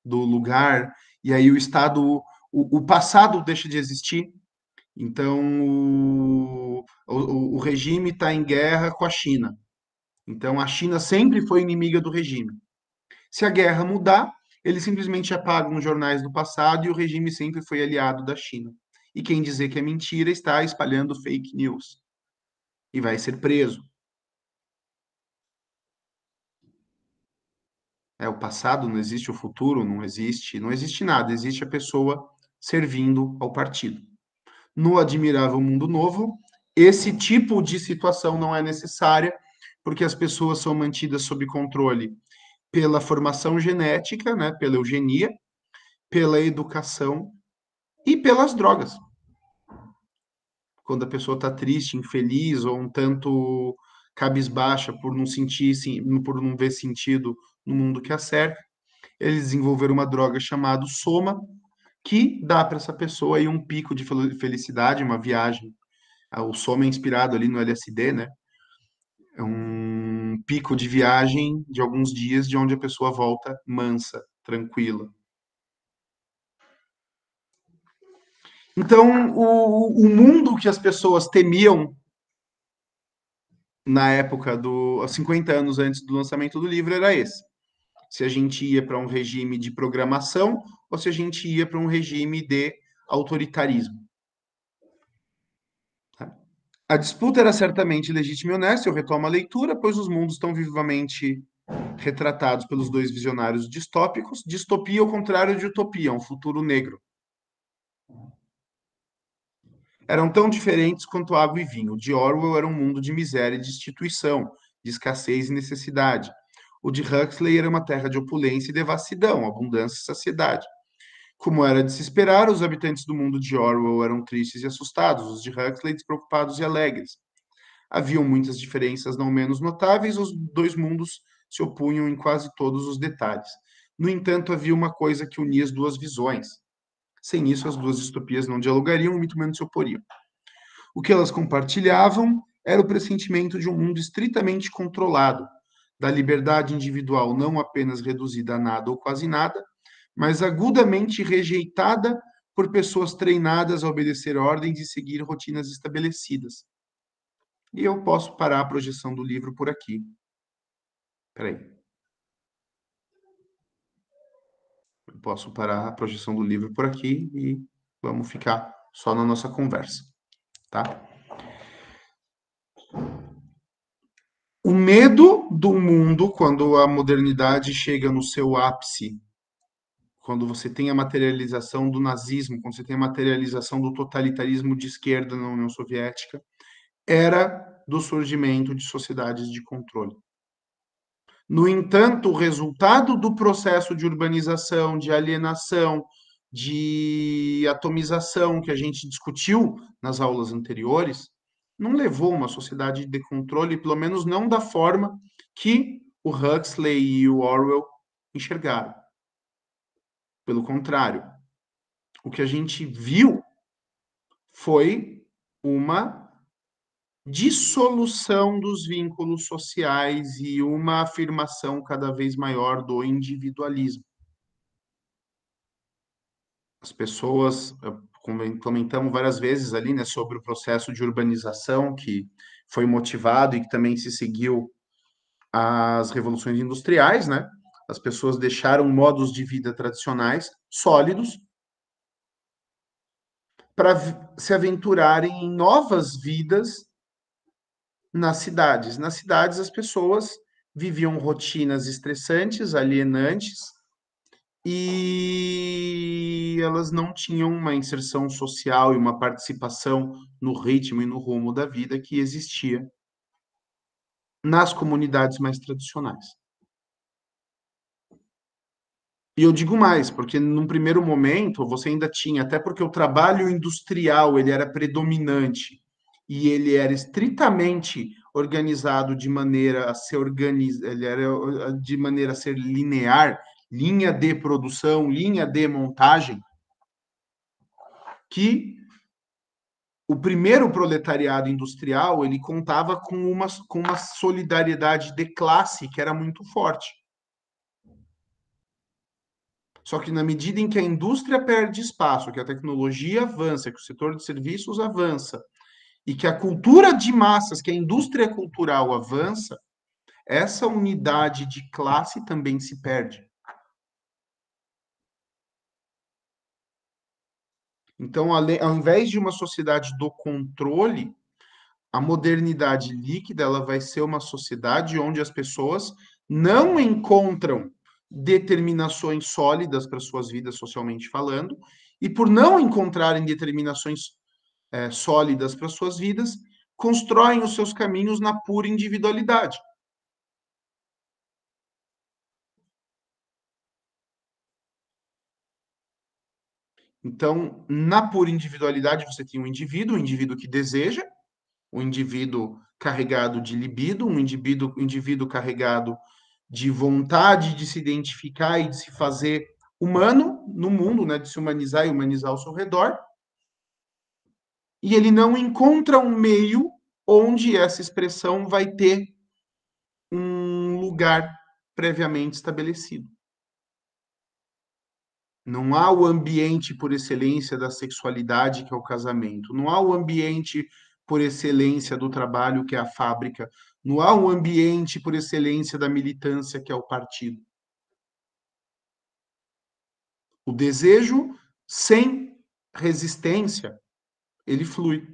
do lugar, e aí o Estado, o passado deixa de existir. Então, o regime está em guerra com a China. Então, a China sempre foi inimiga do regime. Se a guerra mudar, eles simplesmente apagam os jornais do passado e o regime sempre foi aliado da China. E quem dizer que é mentira está espalhando fake news e vai ser preso. É o passado, não existe o futuro, não existe nada, existe a pessoa servindo ao partido. No Admirável Mundo Novo, esse tipo de situação não é necessária, porque as pessoas são mantidas sob controle pela formação genética, né, pela eugenia, pela educação e pelas drogas. Quando a pessoa está triste, infeliz ou um tanto cabisbaixa por não sentir, por não ver sentido no mundo que a cerca, eles desenvolveram uma droga chamada soma, que dá para essa pessoa aí um pico de felicidade, uma viagem. O soma é inspirado ali no LSD, né? É um pico de viagem de alguns dias, de onde a pessoa volta mansa, tranquila. Então, o mundo que as pessoas temiam na época do 50 anos antes do lançamento do livro era esse. Se a gente ia para um regime de programação ou se a gente ia para um regime de autoritarismo. Tá? A disputa era certamente legítima e honesta, eu retomo a leitura, pois os mundos estão vivamente retratados pelos dois visionários distópicos. Distopia ao contrário de utopia, um futuro negro. Eram tão diferentes quanto água e vinho. O de Orwell era um mundo de miséria e destituição, de escassez e necessidade. O de Huxley era uma terra de opulência e devassidão, abundância e saciedade. Como era de se esperar, os habitantes do mundo de Orwell eram tristes e assustados, os de Huxley despreocupados e alegres. Haviam muitas diferenças não menos notáveis, os dois mundos se opunham em quase todos os detalhes. No entanto, havia uma coisa que unia as duas visões. Sem isso, as duas distopias não dialogariam e muito menos se oporiam. O que elas compartilhavam era o pressentimento de um mundo estritamente controlado, da liberdade individual não apenas reduzida a nada ou quase nada, mas agudamente rejeitada por pessoas treinadas a obedecer ordens e seguir rotinas estabelecidas. E eu posso parar a projeção do livro por aqui. Espera aí. Eu posso parar a projeção do livro por aqui e vamos ficar só na nossa conversa, tá? medo do mundo quando a modernidade chega no seu ápice, quando você tem a materialização do nazismo, quando você tem a materialização do totalitarismo de esquerda na União Soviética, era do surgimento de sociedades de controle. No entanto, o resultado do processo de urbanização, de alienação, de atomização que a gente discutiu nas aulas anteriores, não levou uma sociedade de controle, pelo menos não da forma que o Huxley e o Orwell enxergaram. Pelo contrário, o que a gente viu foi uma dissolução dos vínculos sociais e uma afirmação cada vez maior do individualismo. As pessoas, comentamos várias vezes ali, né, sobre o processo de urbanização que foi motivado e que também se seguiu às revoluções industriais, né? As pessoas deixaram modos de vida tradicionais sólidos para se aventurarem em novas vidas nas cidades. Nas cidades, as pessoas viviam rotinas estressantes, alienantes, e elas não tinham uma inserção social e uma participação no ritmo e no rumo da vida que existia nas comunidades mais tradicionais. E eu digo mais, porque num primeiro momento você ainda tinha, até porque o trabalho industrial ele era predominante e ele era estritamente organizado de maneira a ser ele era de maneira a ser linear, linha de produção, linha de montagem, que o primeiro proletariado industrial ele contava com uma solidariedade de classe que era muito forte. Só que na medida em que a indústria perde espaço, que a tecnologia avança, que o setor de serviços avança, e que a cultura de massas, que a indústria cultural avança, essa unidade de classe também se perde. Então, ao invés de uma sociedade do controle, a modernidade líquida ela vai ser uma sociedade onde as pessoas não encontram determinações sólidas para suas vidas socialmente falando, e por não encontrarem determinações sólidas para suas vidas, constroem os seus caminhos na pura individualidade. Então, na pura individualidade, você tem um indivíduo que deseja, um indivíduo carregado de libido, um indivíduo carregado de vontade de se identificar e de se fazer humano no mundo, né, de se humanizar e humanizar ao seu redor. E ele não encontra um meio onde essa expressão vai ter um lugar previamente estabelecido. Não há o ambiente por excelência da sexualidade, que é o casamento. Não há o ambiente por excelência do trabalho, que é a fábrica. Não há um ambiente por excelência da militância, que é o partido. O desejo sem resistência, ele flui.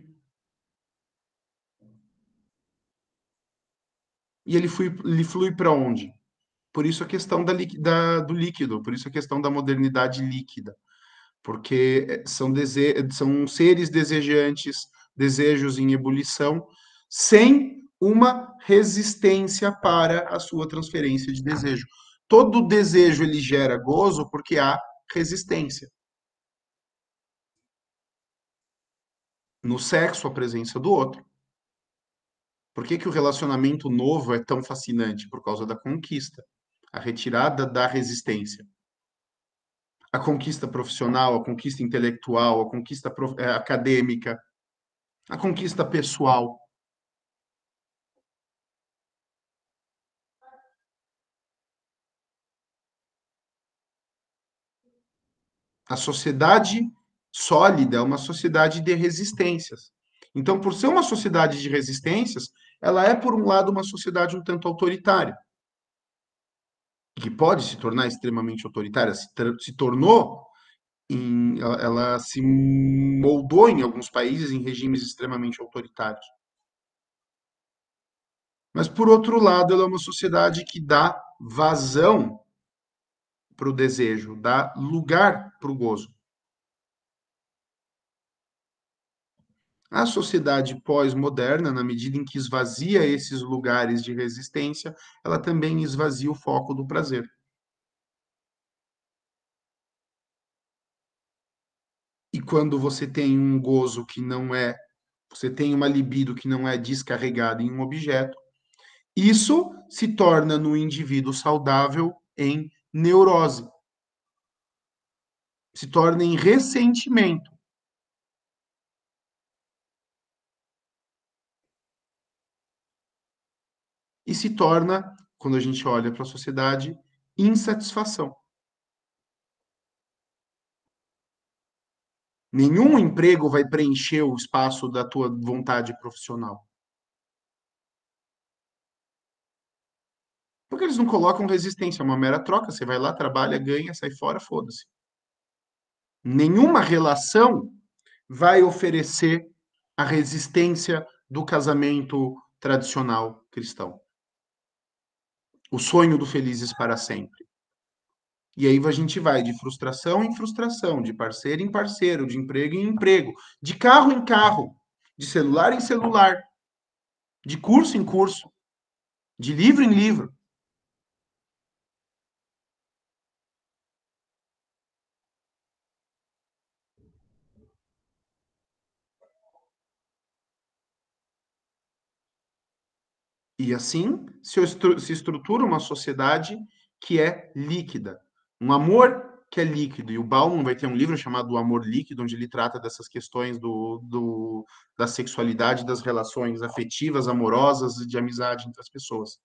E ele flui para onde? Por isso a questão do líquido, por isso a questão da modernidade líquida. Porque são seres desejantes, desejos em ebulição, sem uma resistência para a sua transferência de desejo. Todo desejo ele gera gozo porque há resistência. No sexo, a presença do outro. Por que que o relacionamento novo é tão fascinante? Por causa da conquista, a retirada da resistência. A conquista profissional, a conquista intelectual, a conquista acadêmica, a conquista pessoal. A sociedade sólida é uma sociedade de resistências. Então, por ser uma sociedade de resistências, ela é, por um lado, uma sociedade um tanto autoritária, que pode se tornar extremamente autoritária, se tornou, ela se moldou em alguns países em regimes extremamente autoritários. Mas, por outro lado, ela é uma sociedade que dá vazão para o desejo, dá lugar para o gozo. A sociedade pós-moderna, na medida em que esvazia esses lugares de resistência, ela também esvazia o foco do prazer. E quando você tem um gozo que não é, você tem uma libido que não é descarregada em um objeto, isso se torna no indivíduo saudável em neurose, se torna em ressentimento. E se torna, quando a gente olha para a sociedade, insatisfação. Nenhum emprego vai preencher o espaço da tua vontade profissional. Porque eles não colocam resistência, é uma mera troca. Você vai lá, trabalha, ganha, sai fora, foda-se. Nenhuma relação vai oferecer a resistência do casamento tradicional cristão. O sonho do felizes para sempre. E aí a gente vai de frustração em frustração, de parceiro em parceiro, de emprego em emprego, de carro em carro, de celular em celular, de curso em curso, de livro em livro. E assim se estrutura uma sociedade que é líquida. Um amor que é líquido. E o Bauman vai ter um livro chamado O Amor Líquido, onde ele trata dessas questões da sexualidade, das relações afetivas, amorosas e de amizade entre as pessoas.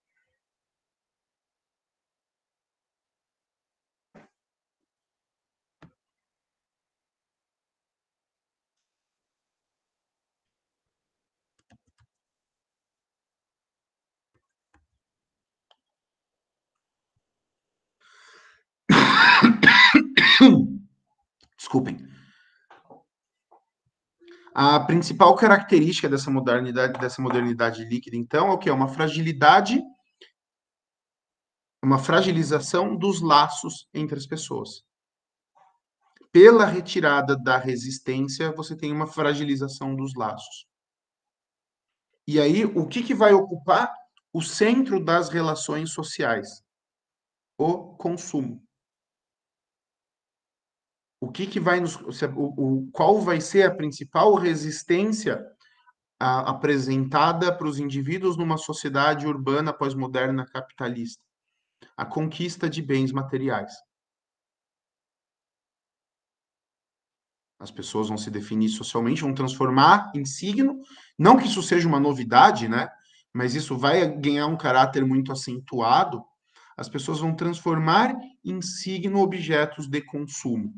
Desculpem. A principal característica dessa modernidade líquida, então, é o que? É uma fragilidade, uma fragilização dos laços entre as pessoas. Pela retirada da resistência, você tem uma fragilização dos laços. E aí, o que vai ocupar o centro das relações sociais? O consumo. O que vai nos, qual vai ser a principal resistência apresentada para os indivíduos numa sociedade urbana pós-moderna capitalista? A conquista de bens materiais. As pessoas vão se definir socialmente, vão transformar em signo. Não que isso seja uma novidade, né? Mas isso vai ganhar um caráter muito acentuado. As pessoas vão transformar em signo objetos de consumo.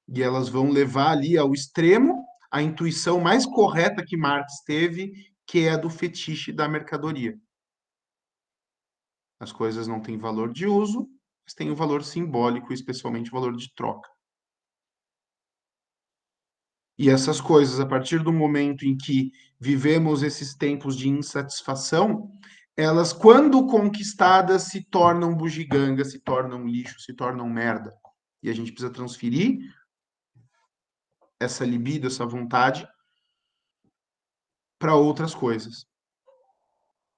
E elas vão levar ali ao extremo a intuição mais correta que Marx teve, que é a do fetiche da mercadoria. As coisas não têm valor de uso, mas têm o valor simbólico, especialmente o valor de troca. E essas coisas, a partir do momento em que vivemos esses tempos de insatisfação, elas, quando conquistadas, se tornam bugiganga, se tornam lixo, se tornam merda. E a gente precisa transferir essa libido, essa vontade, para outras coisas.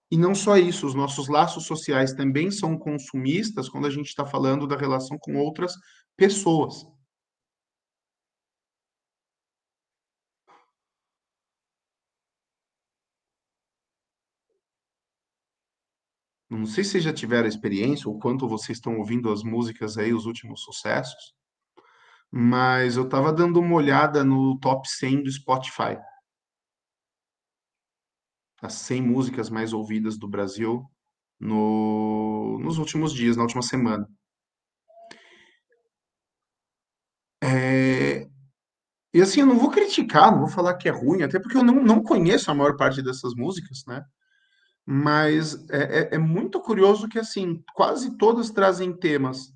E não só isso, os nossos laços sociais também são consumistas quando a gente está falando da relação com outras pessoas. Não sei se vocês já tiveram a experiência ou quanto vocês estão ouvindo as músicas aí, os últimos sucessos, mas eu estava dando uma olhada no top 100 do Spotify. As 100 músicas mais ouvidas do Brasil nos últimos dias, na última semana. E assim, eu não vou criticar, não vou falar que é ruim, até porque eu não conheço a maior parte dessas músicas, né? Mas é muito curioso que, assim, quase todas trazem temas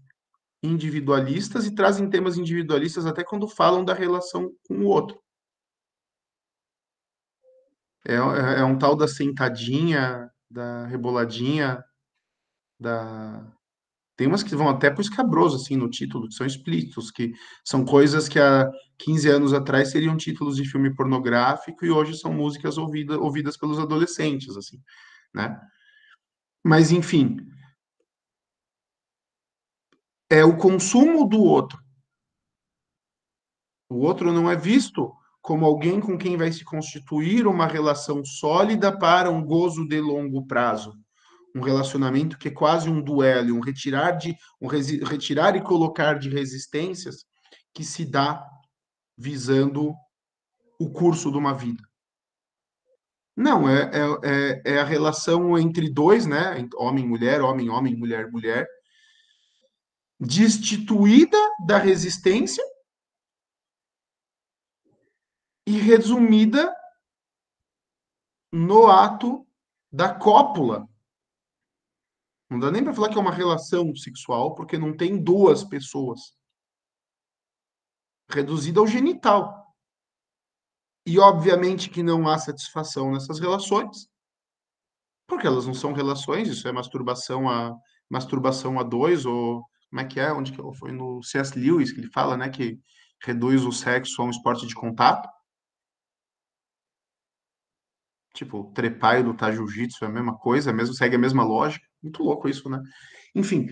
individualistas e trazem temas individualistas até quando falam da relação com o outro. É um tal da sentadinha, da Reboladinha, tem umas que vão até pro escabroso, assim, no título, que são explícitos, que são coisas que há 15 anos atrás seriam títulos de filme pornográfico e hoje são músicas ouvidas pelos adolescentes, assim, né? Mas, enfim, é o consumo do outro. O outro não é visto como alguém com quem vai se constituir uma relação sólida para um gozo de longo prazo. Um relacionamento que é quase um duelo, retirar e colocar de resistências que se dá visando o curso de uma vida. Não, é a relação entre dois, né? Homem, mulher, homem, homem, mulher, mulher, destituída da resistência e resumida no ato da cópula. Não dá nem para falar que é uma relação sexual, porque não tem duas pessoas. Reduzida ao genital. E, obviamente, que não há satisfação nessas relações, porque elas não são relações, isso é masturbação a dois, ou como é que é? Onde que foi no C.S. Lewis que ele fala, né, que reduz o sexo a um esporte de contato. Tipo, trepar e lutar jiu-jitsu é a mesma coisa, mesmo segue a mesma lógica. Muito louco isso, né? Enfim,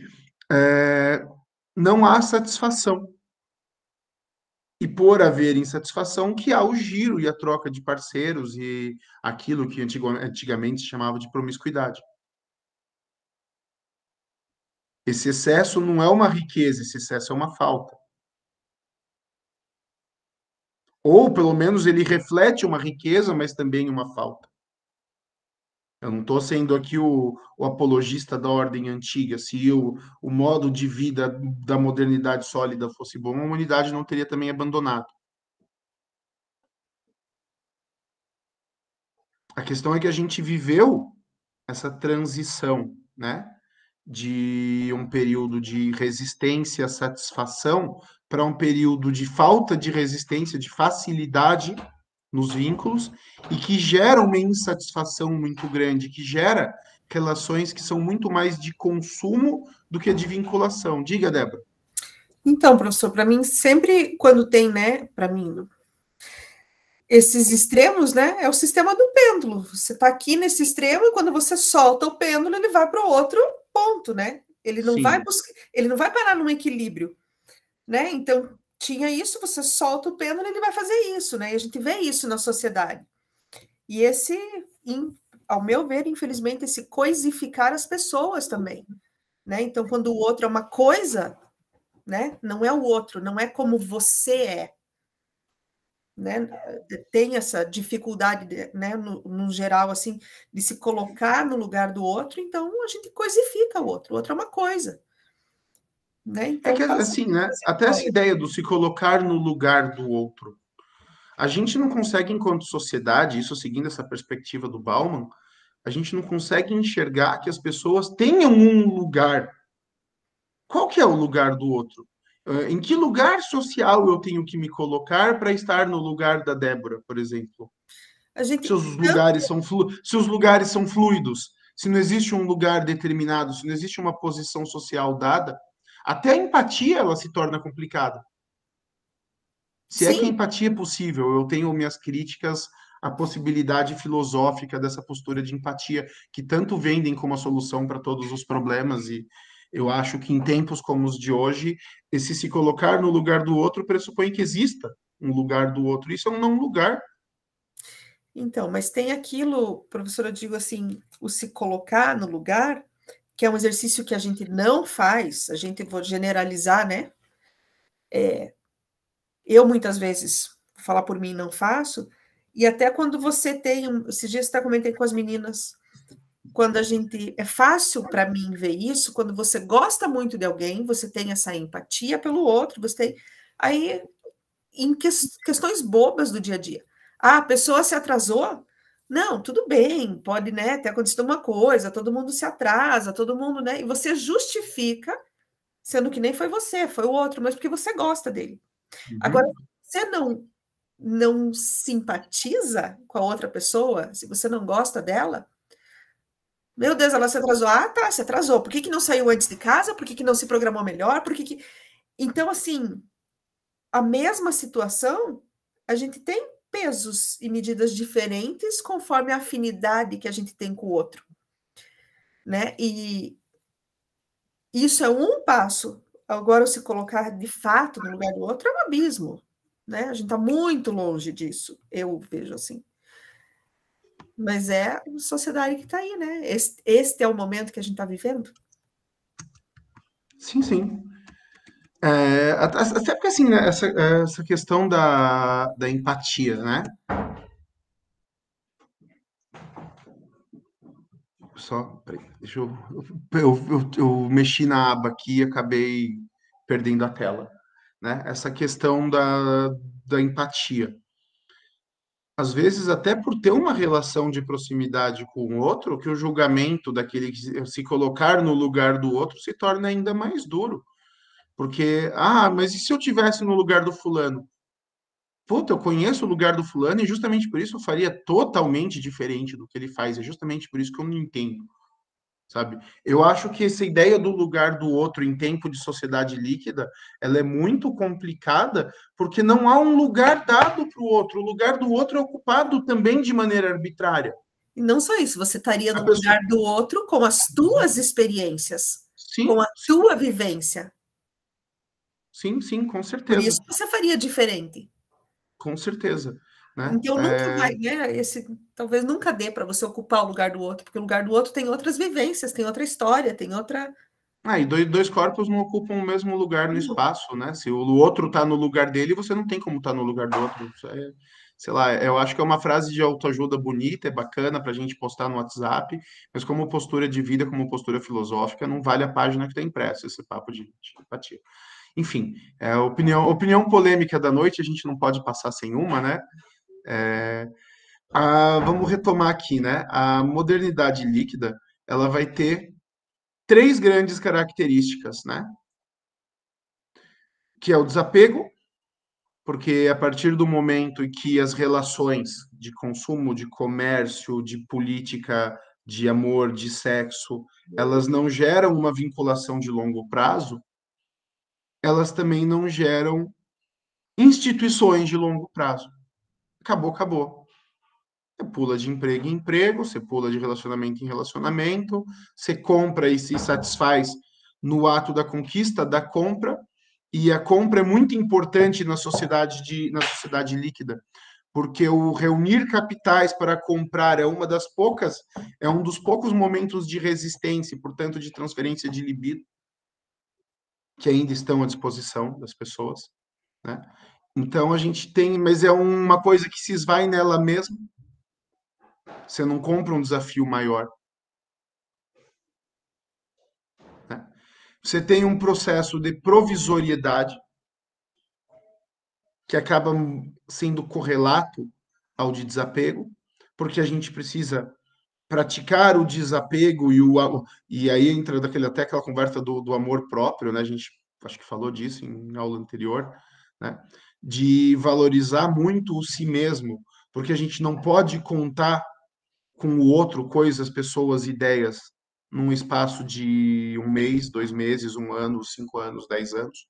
não há satisfação. E por haver insatisfação, que há o giro e a troca de parceiros e aquilo que antigamente se chamava de promiscuidade. Esse excesso não é uma riqueza, esse excesso é uma falta. Ou, pelo menos, ele reflete uma riqueza, mas também uma falta. Eu não estou sendo aqui o apologista da ordem antiga. Se o modo de vida da modernidade sólida fosse bom, a humanidade não teria também abandonado. A questão é que a gente viveu essa transição, né? De um período de resistência à satisfação para um período de falta de resistência, de facilidade nos vínculos e que gera uma insatisfação muito grande, que gera relações que são muito mais de consumo do que de vinculação. Diga, Débora. Então, professor, para mim, sempre quando tem, né, para mim, esses extremos, né, é o sistema do pêndulo. Você está aqui nesse extremo e quando você solta o pêndulo, ele vai para o outro ponto, né? Ele não vai buscar, ele não vai parar num equilíbrio, né? Então, tinha isso, você solta o pêndulo, ele vai fazer isso, né? E a gente vê isso na sociedade. E esse, ao meu ver, infelizmente, esse coisificar as pessoas também, né? Então, quando o outro é uma coisa, né? Não é o outro, não é como você é, né? Tem essa dificuldade, né? No geral, assim, de se colocar no lugar do outro, então a gente coisifica o outro é uma coisa, né? Então, É que, assim, né? Até essa ideia do se colocar no lugar do outro. A gente não consegue, enquanto sociedade, isso seguindo essa perspectiva do Bauman, a gente não consegue enxergar que as pessoas tenham um lugar. Qual que é o lugar do outro? Em que lugar social eu tenho que me colocar para estar no lugar da Débora, por exemplo? Se os lugares são fluidos, se não existe um lugar determinado, se não existe uma posição social dada, até a empatia ela se torna complicada. Se é que a sim, empatia é possível, eu tenho minhas críticas à possibilidade filosófica dessa postura de empatia, que tanto vendem como a solução para todos os problemas, e eu acho que em tempos como os de hoje, esse se colocar no lugar do outro pressupõe que exista um lugar do outro. Isso é um não lugar. então, mas tem aquilo, professora, eu digo assim, o se colocar no lugar, que é um exercício que a gente não faz, a gente vou generalizar, né? Eu muitas vezes, falar por mim, não faço, e até quando você tem, esses dias até comentei com as meninas, quando a gente, é fácil para mim ver isso, quando você gosta muito de alguém, você tem essa empatia pelo outro, você tem, aí, em questões bobas do dia a dia. Ah, a pessoa se atrasou? Não, tudo bem, pode, né, ter acontecido uma coisa, todo mundo se atrasa, todo mundo, né, e você justifica, sendo que nem foi você, foi o outro, mas porque você gosta dele. Agora, você não simpatiza com a outra pessoa, se você não gosta dela, Meu Deus, ela se atrasou. Ah, tá, se atrasou. Por que que não saiu antes de casa? Por que que não se programou melhor? Por que que... Então, assim, a mesma situação, a gente tem pesos e medidas diferentes conforme a afinidade que a gente tem com o outro, né? E isso é um passo. Agora, se colocar de fato no lugar do outro é um abismo, né? A gente está muito longe disso, eu vejo assim. Mas é a sociedade que está aí, né? Este é o momento que a gente está vivendo. Sim, sim. Até porque, assim, né, essa questão da empatia, né? Peraí, deixa eu mexi na aba aqui e acabei perdendo a tela, né? Essa questão da empatia. Às vezes, até por ter uma relação de proximidade com o outro, que o julgamento daquele que se colocar no lugar do outro se torna ainda mais duro. Porque, mas e se eu tivesse no lugar do fulano? Puta, eu conheço o lugar do fulano e justamente por isso eu faria totalmente diferente do que ele faz. É justamente por isso que eu não entendo, sabe? Eu acho que essa ideia do lugar do outro em tempo de sociedade líquida, ela é muito complicada porque não há um lugar dado para o outro. O lugar do outro é ocupado também de maneira arbitrária. E não só isso, você estaria no pessoa... lugar do outro com as tuas experiências, sim, com a tua vivência. Sim, com Por certeza. isso você faria diferente. Com certeza. Né? Então nunca vai, né? Talvez nunca dê para você ocupar o lugar do outro, porque o lugar do outro tem outras vivências, tem outra história, tem outra. E dois corpos não ocupam o mesmo lugar no espaço, né? Se o outro está no lugar dele, você não tem como estar no lugar do outro. Sei lá, eu acho que é uma frase de autoajuda bonita, é bacana para a gente postar no WhatsApp, mas como postura de vida, como postura filosófica, não vale a página que está impressa esse papo de empatia. Enfim, opinião polêmica da noite, a gente não pode passar sem uma, né? Vamos retomar aqui, né? A modernidade líquida, ela vai ter três grandes características, né? Que é o desapego, porque a partir do momento em que as relações de consumo, de comércio, de política, de amor, de sexo, elas não geram uma vinculação de longo prazo, elas também não geram instituições de longo prazo. Acabou. Você pula de emprego em emprego, você pula de relacionamento em relacionamento, você compra e se satisfaz no ato da conquista, da compra, e a compra é muito importante na sociedade líquida, porque o reunir capitais para comprar é um dos poucos momentos de resistência, e, portanto, de transferência de libido, que ainda estão à disposição das pessoas, né? Então a gente tem, mas é uma coisa que se esvai nela mesma. Você não compra um desafio maior, né? Você tem um processo de provisoriedade que acaba sendo correlato ao de desapego, porque a gente precisa praticar o desapego e aí entra até aquela conversa do amor próprio, né? A gente acho que falou disso em aula anterior, né? De valorizar muito o si mesmo, porque a gente não pode contar com o outro coisas, pessoas, ideias num espaço de um mês, 2 meses, 1 ano, 5 anos, 10 anos.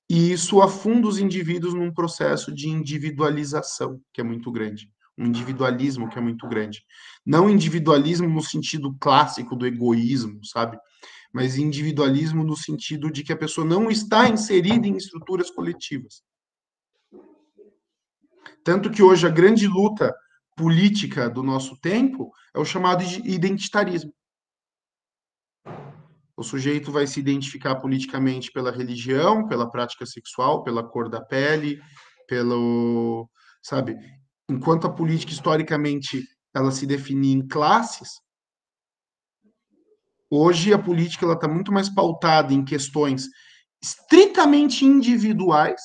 E isso afunda os indivíduos num processo de individualização, que é muito grande. Um individualismo que é muito grande. Não individualismo no sentido clássico do egoísmo, sabe? Mas individualismo no sentido de que a pessoa não está inserida em estruturas coletivas. Tanto que hoje a grande luta política do nosso tempo é o chamado identitarismo. O sujeito vai se identificar politicamente pela religião, pela prática sexual, pela cor da pele, sabe? Enquanto a política historicamente ela se define em classes, hoje a política ela está muito mais pautada em questões estritamente individuais,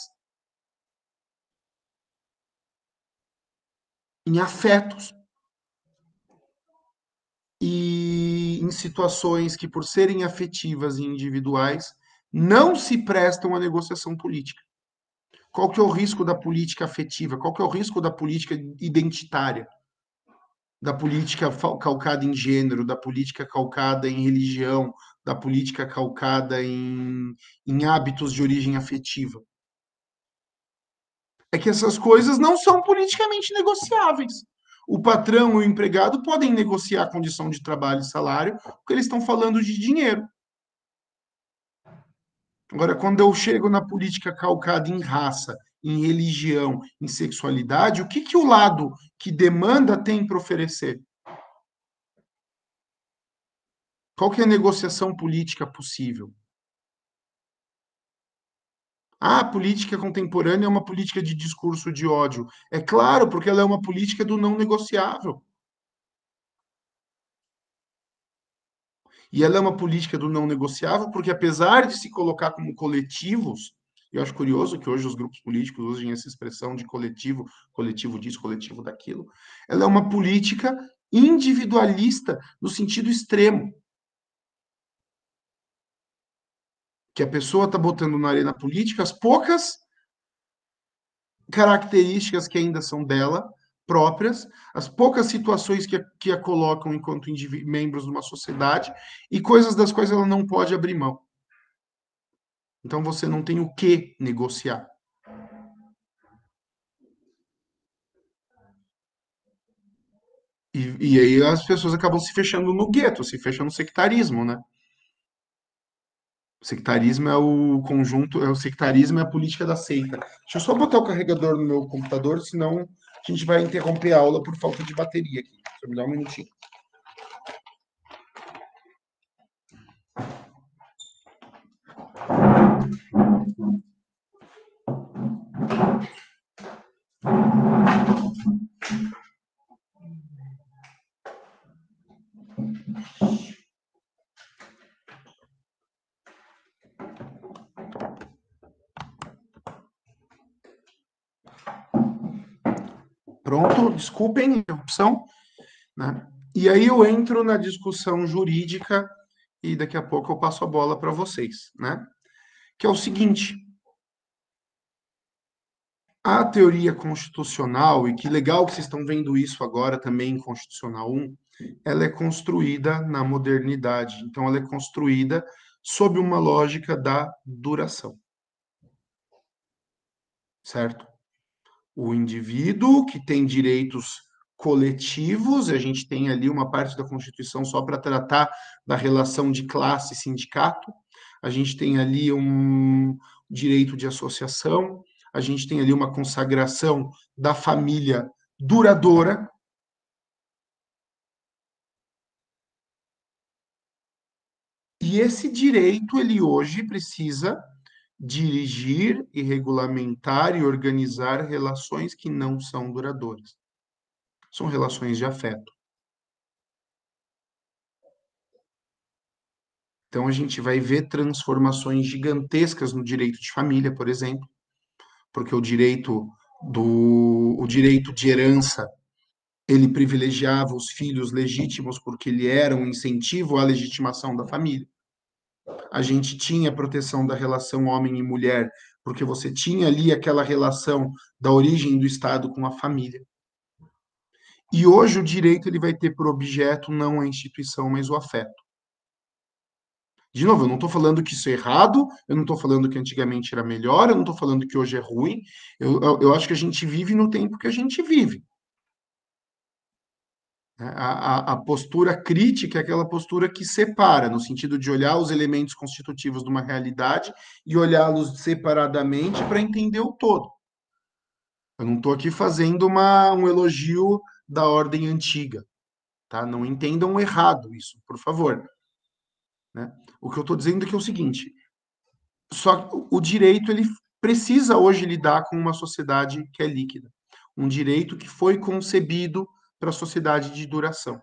em afetos e em situações que, por serem afetivas e individuais, não se prestam à negociação política. Qual que é o risco da política afetiva? Qual que é o risco da política identitária? da política calcada em gênero, da política calcada em religião, da política calcada em hábitos de origem afetiva. É que essas coisas não são politicamente negociáveis. O patrão e o empregado podem negociar a condição de trabalho e salário, porque eles estão falando de dinheiro. Agora, quando eu chego na política calcada em raça, em religião, em sexualidade, o que, que o lado que demanda tem para oferecer? Qual que é a negociação política possível? Ah, a política contemporânea é uma política de discurso de ódio. É claro, porque ela é uma política do não negociável. E ela é uma política do não negociável, porque apesar de se colocar como coletivos, eu acho curioso que hoje os grupos políticos usem essa expressão de coletivo, coletivo disso, coletivo daquilo, ela é uma política individualista no sentido extremo. Que a pessoa está botando na arena política as poucas características que ainda são dela, próprias, as poucas situações que a colocam enquanto membros de uma sociedade e coisas das quais ela não pode abrir mão. Então você não tem o que negociar. E aí as pessoas acabam se fechando no gueto, se fechando no sectarismo, né? O sectarismo é o conjunto, o sectarismo é a política da seita. Deixa eu só botar o carregador no meu computador, senão a gente vai interromper a aula por falta de bateria aqui. Só me dá um minutinho. Pronto, desculpem a interrupção, né? E aí eu entro na discussão jurídica e daqui a pouco eu passo a bola para vocês, né? Que é o seguinte: a teoria constitucional, e que legal que vocês estão vendo isso agora também em Constitucional 1, ela é construída na modernidade. Então, ela é construída sob uma lógica da duração. Certo? O indivíduo que tem direitos coletivos, a gente tem ali uma parte da Constituição só para tratar da relação de classe e sindicato, a gente tem ali um direito de associação, a gente tem ali uma consagração da família duradoura. E esse direito, ele hoje precisa dirigir e regulamentar e organizar relações que não são duradouras. São relações de afeto. Então, a gente vai ver transformações gigantescas no direito de família, por exemplo, porque o direito de herança, ele privilegiava os filhos legítimos porque ele era um incentivo à legitimação da família. A gente tinha a proteção da relação homem e mulher, porque você tinha ali aquela relação da origem do Estado com a família. E hoje o direito ele vai ter por objeto não a instituição, mas o afeto. De novo, eu não estou falando que isso é errado, eu não estou falando que antigamente era melhor, eu não estou falando que hoje é ruim, eu acho que a gente vive no tempo que a gente vive. A postura crítica é aquela postura que separa, no sentido de olhar os elementos constitutivos de uma realidade e olhá-los separadamente para entender o todo. Eu não estou aqui fazendo um elogio da ordem antiga, tá? Não entendam errado isso, por favor. Né? O que eu estou dizendo é que é o seguinte: só o direito ele precisa hoje lidar com uma sociedade que é líquida, um direito que foi concebido para a sociedade de duração.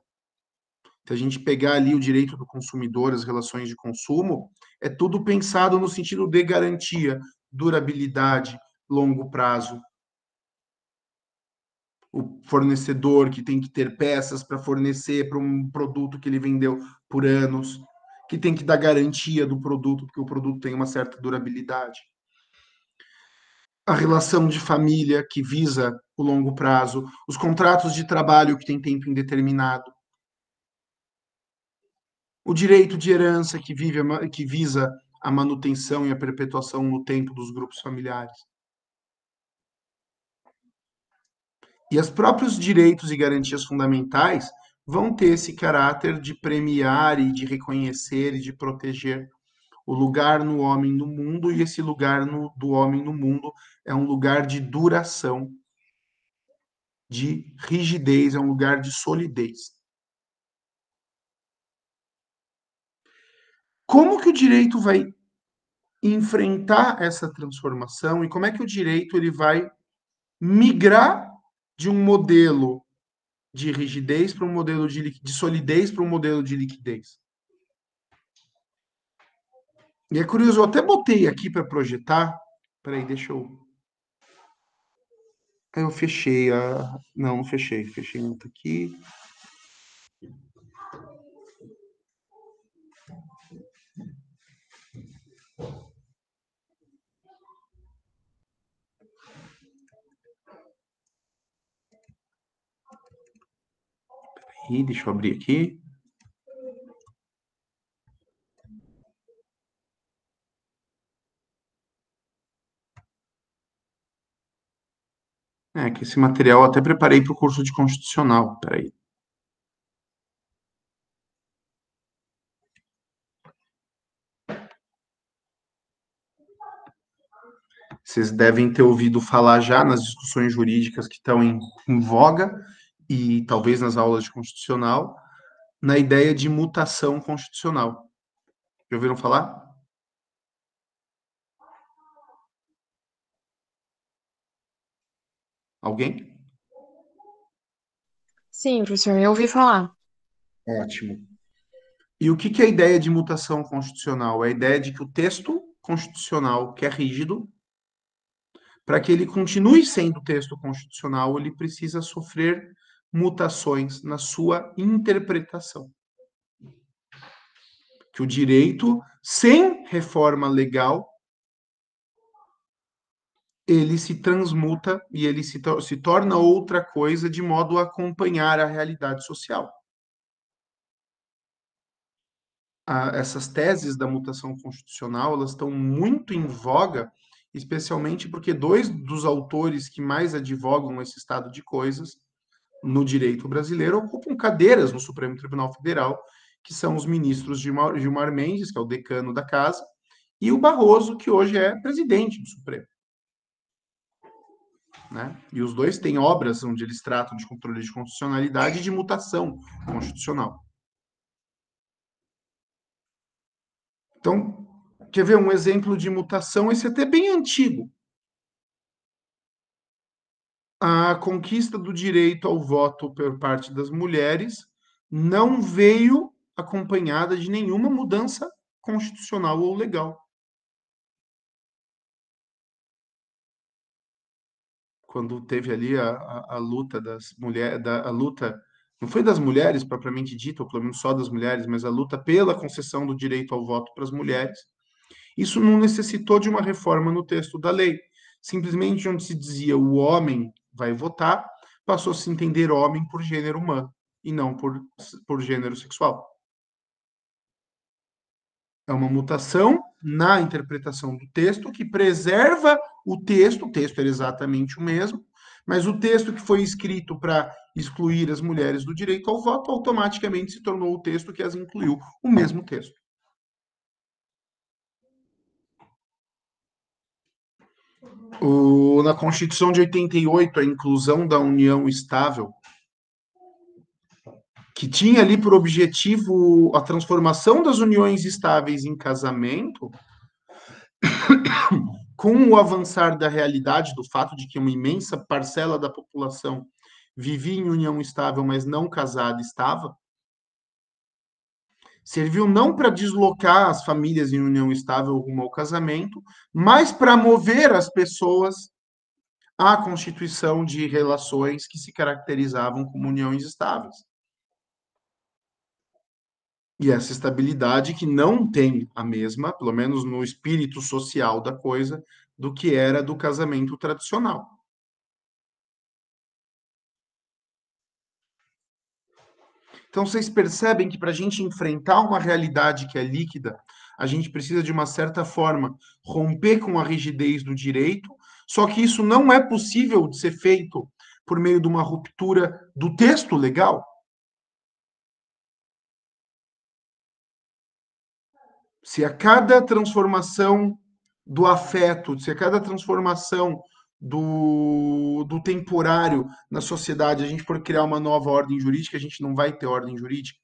Se a gente pegar ali o direito do consumidor, as relações de consumo, é tudo pensado no sentido de garantia, durabilidade, longo prazo. O fornecedor que tem que ter peças para fornecer para um produto que ele vendeu por anos, que tem que dar garantia do produto, porque o produto tem uma certa durabilidade. a relação de família que visa o longo prazo, os contratos de trabalho que têm tempo indeterminado, o direito de herança que visa a manutenção e a perpetuação no tempo dos grupos familiares. E os próprios direitos e garantias fundamentais vão ter esse caráter de premiar e de reconhecer e de proteger o lugar no homem no mundo, e esse lugar do homem no mundo é um lugar de duração, de rigidez, é um lugar de solidez. Como que o direito vai enfrentar essa transformação e como é que o direito ele vai migrar de um modelo de rigidez para um modelo de solidez para um modelo de liquidez? E é curioso, eu até botei aqui para projetar. Peraí, deixa eu. Eu fechei a. Não fechei. Fechei outra aqui. Peraí, deixa eu abrir aqui. Que esse material eu até preparei para o curso de constitucional. Peraí. Vocês devem ter ouvido falar já nas discussões jurídicas que estão em voga e talvez nas aulas de constitucional, na ideia de mutação constitucional. Já ouviram falar? Alguém? Sim, professor, eu ouvi falar. Ótimo. E o que é a ideia de mutação constitucional? É a ideia de que o texto constitucional, que é rígido, para que ele continue sendo texto constitucional, ele precisa sofrer mutações na sua interpretação. Que o direito, sem reforma legal, ele se transmuta e ele se torna outra coisa de modo a acompanhar a realidade social. Essas teses da mutação constitucional, elas estão muito em voga, especialmente porque dois dos autores que mais advogam esse estado de coisas no direito brasileiro ocupam cadeiras no Supremo Tribunal Federal, que são os ministros Gilmar Mendes, que é o decano da casa, e o Barroso, que hoje é presidente do Supremo. Né? E os dois têm obras onde eles tratam de controle de constitucionalidade e de mutação constitucional. Então, quer ver um exemplo de mutação? Esse é até bem antigo. A conquista do direito ao voto por parte das mulheres não veio acompanhada de nenhuma mudança constitucional ou legal. Quando teve ali a luta das mulheres, a luta, não foi das mulheres propriamente dita, ou pelo menos só das mulheres, mas a luta pela concessão do direito ao voto para as mulheres, isso não necessitou de uma reforma no texto da lei. Simplesmente onde se dizia o homem vai votar, passou a se entender homem por gênero humano e não por gênero sexual. É uma mutação na interpretação do texto que preserva o texto era exatamente o mesmo, mas o texto que foi escrito para excluir as mulheres do direito ao voto automaticamente se tornou o texto que as incluiu, o mesmo texto. Na Constituição de 88, a inclusão da união estável, que tinha ali por objetivo a transformação das uniões estáveis em casamento, com o avançar da realidade, do fato de que uma imensa parcela da população vivia em união estável, mas não casada estava, serviu não para deslocar as famílias em união estável rumo ao casamento, mas para mover as pessoas à constituição de relações que se caracterizavam como uniões estáveis. E essa estabilidade que não tem a mesma, pelo menos no espírito social da coisa, do que era do casamento tradicional. Então, vocês percebem que para a gente enfrentar uma realidade que é líquida, a gente precisa, de uma certa forma, romper com a rigidez do direito, só que isso não é possível de ser feito por meio de uma ruptura do texto legal. Se a cada transformação do afeto, se a cada transformação do temporário na sociedade a gente for criar uma nova ordem jurídica, a gente não vai ter ordem jurídica.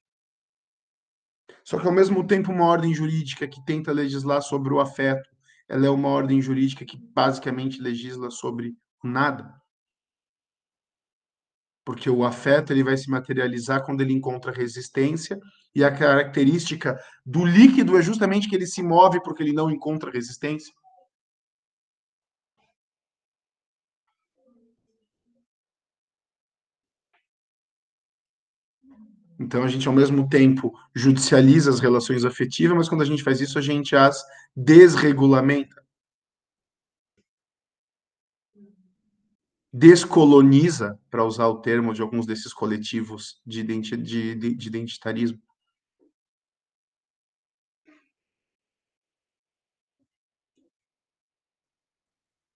Só que, ao mesmo tempo, uma ordem jurídica que tenta legislar sobre o afeto, ela é uma ordem jurídica que basicamente legisla sobre o nada. Porque o afeto ele vai se materializar quando ele encontra resistência, e a característica do líquido é justamente que ele se move porque ele não encontra resistência. Então, a gente, ao mesmo tempo, judicializa as relações afetivas, mas quando a gente faz isso, a gente as desregulamenta. Descoloniza, para usar o termo de alguns desses coletivos de identitarismo.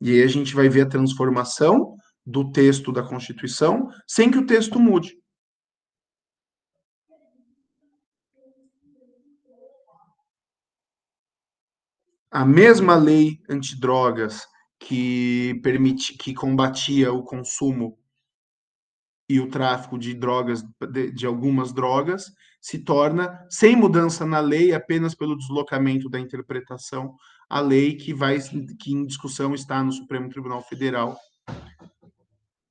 E aí a gente vai ver a transformação do texto da Constituição sem que o texto mude. A mesma lei antidrogas que combatia o consumo e o tráfico de drogas, de algumas drogas, se torna, sem mudança na lei, apenas pelo deslocamento da interpretação, a lei que em discussão está no Supremo Tribunal Federal,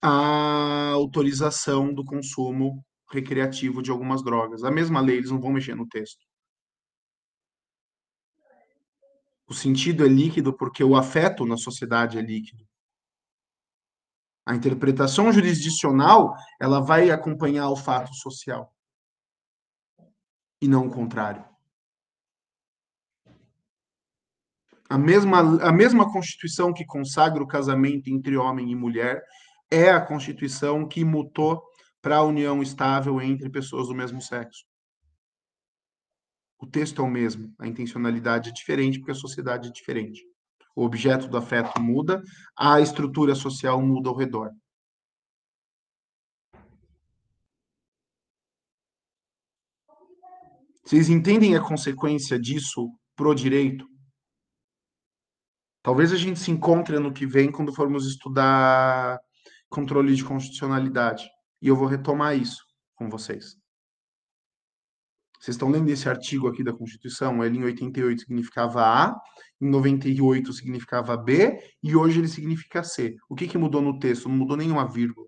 a autorização do consumo recreativo de algumas drogas. A mesma lei, eles não vão mexer no texto. O sentido é líquido porque o afeto na sociedade é líquido. A interpretação jurisdicional, ela vai acompanhar o fato social. E não o contrário. A mesma Constituição que consagra o casamento entre homem e mulher é a Constituição que mutou para a união estável entre pessoas do mesmo sexo. O texto é o mesmo, a intencionalidade é diferente porque a sociedade é diferente. O objeto do afeto muda, a estrutura social muda ao redor. Vocês entendem a consequência disso pro direito? Talvez a gente se encontre ano que vem quando formos estudar controle de constitucionalidade. E eu vou retomar isso com vocês. Vocês estão lendo esse artigo aqui da Constituição? Ele em 88 significava A, em 98 significava B, e hoje ele significa C. O que mudou no texto? Não mudou nenhuma vírgula.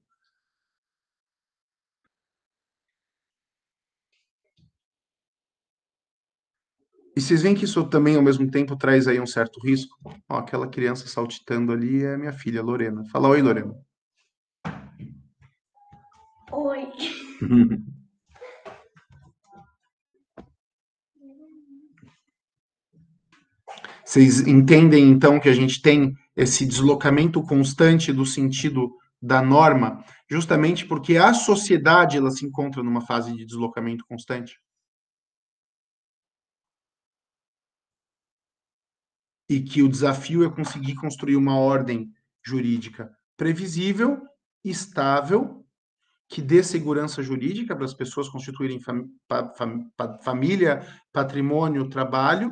E vocês veem que isso também, ao mesmo tempo, traz aí um certo risco? Ó, aquela criança saltitando ali é minha filha, Lorena. Fala oi, Lorena. Oi. Vocês entendem, então, que a gente tem esse deslocamento constante do sentido da norma, justamente porque a sociedade ela se encontra numa fase de deslocamento constante? E que o desafio é conseguir construir uma ordem jurídica previsível, estável, que dê segurança jurídica para as pessoas constituírem família, patrimônio, trabalho,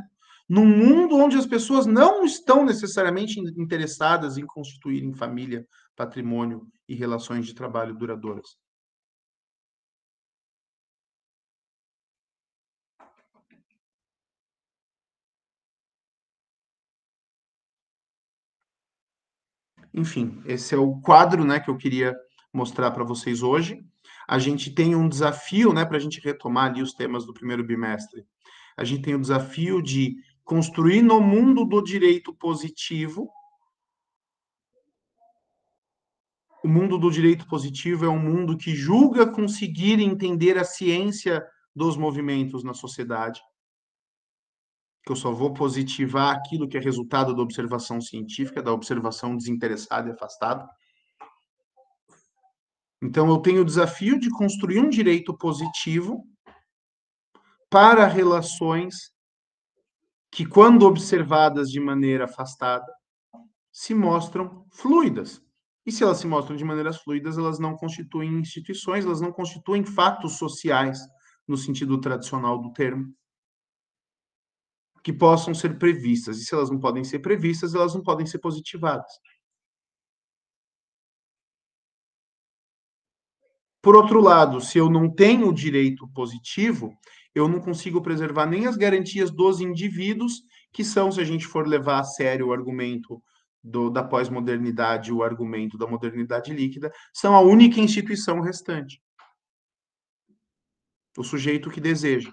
num mundo onde as pessoas não estão necessariamente interessadas em constituírem família, patrimônio e relações de trabalho duradouras. Enfim, esse é o quadro, né, que eu queria mostrar para vocês hoje. A gente tem um desafio, né, para a gente retomar ali os temas do primeiro bimestre. A gente tem o desafio de construir no mundo do direito positivo. O mundo do direito positivo é um mundo que julga conseguir entender a ciência dos movimentos na sociedade. que eu só vou positivar aquilo que é resultado da observação científica, da observação desinteressada e afastada. Então, eu tenho o desafio de construir um direito positivo para relações que, quando observadas de maneira afastada, se mostram fluidas. E se elas se mostram de maneiras fluidas, elas não constituem instituições, elas não constituem fatos sociais, no sentido tradicional do termo, que possam ser previstas. E se elas não podem ser previstas, elas não podem ser positivadas. Por outro lado, se eu não tenho o direito positivo, eu não consigo preservar nem as garantias dos indivíduos, que são, se a gente for levar a sério o argumento da pós-modernidade, o argumento da modernidade líquida, são a única instituição restante. O sujeito que deseja.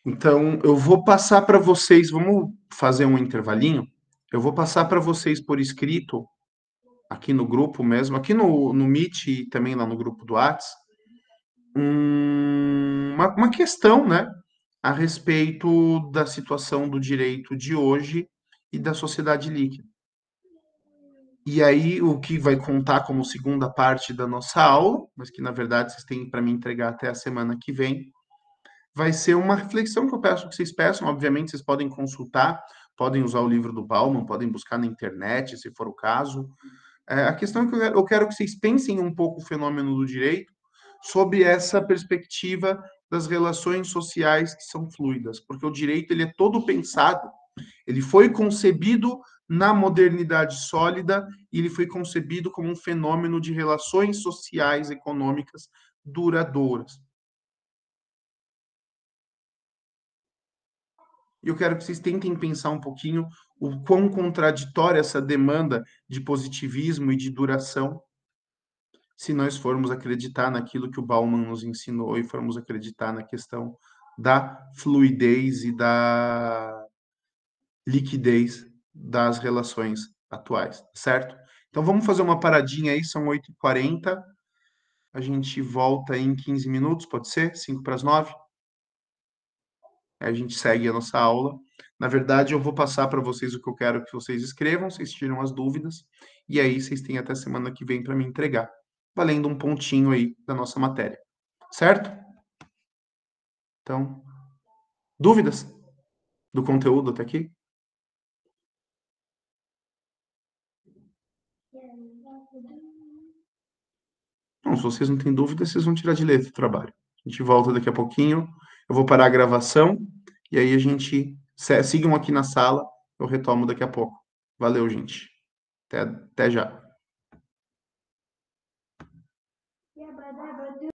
Então, eu vou passar para vocês, vamos fazer um intervalinho? Eu vou passar para vocês por escrito, aqui no grupo mesmo, aqui no Meet e também lá no grupo do Whats, uma questão, né, a respeito da situação do direito de hoje e da sociedade líquida. E aí, o que vai contar como segunda parte da nossa aula, mas que, na verdade, vocês têm para me entregar até a semana que vem, vai ser uma reflexão que eu peço que vocês peçam. Obviamente, vocês podem consultar, podem usar o livro do Bauman, podem buscar na internet, se for o caso. A questão é que eu quero que vocês pensem um pouco o fenômeno do direito sob essa perspectiva das relações sociais que são fluidas, porque o direito ele é todo pensado, ele foi concebido na modernidade sólida e ele foi concebido como um fenômeno de relações sociais, econômicas duradouras. E eu quero que vocês tentem pensar um pouquinho o quão contraditória essa demanda de positivismo e de duração, se nós formos acreditar naquilo que o Bauman nos ensinou e formos acreditar na questão da fluidez e da liquidez das relações atuais, certo? Então vamos fazer uma paradinha aí, são 8h40, a gente volta em 15 minutos, pode ser? 5 para as 9? A gente segue a nossa aula. Na verdade, eu vou passar para vocês o que eu quero que vocês escrevam, vocês tiram as dúvidas, e aí vocês têm até semana que vem para me entregar, valendo um pontinho aí da nossa matéria. Certo? Então, dúvidas do conteúdo até aqui? Bom, se vocês não têm dúvida, vocês vão tirar de letra o trabalho. A gente volta daqui a pouquinho. Eu vou parar a gravação e aí a gente sigam aqui na sala. Eu retomo daqui a pouco. Valeu, gente. Até já.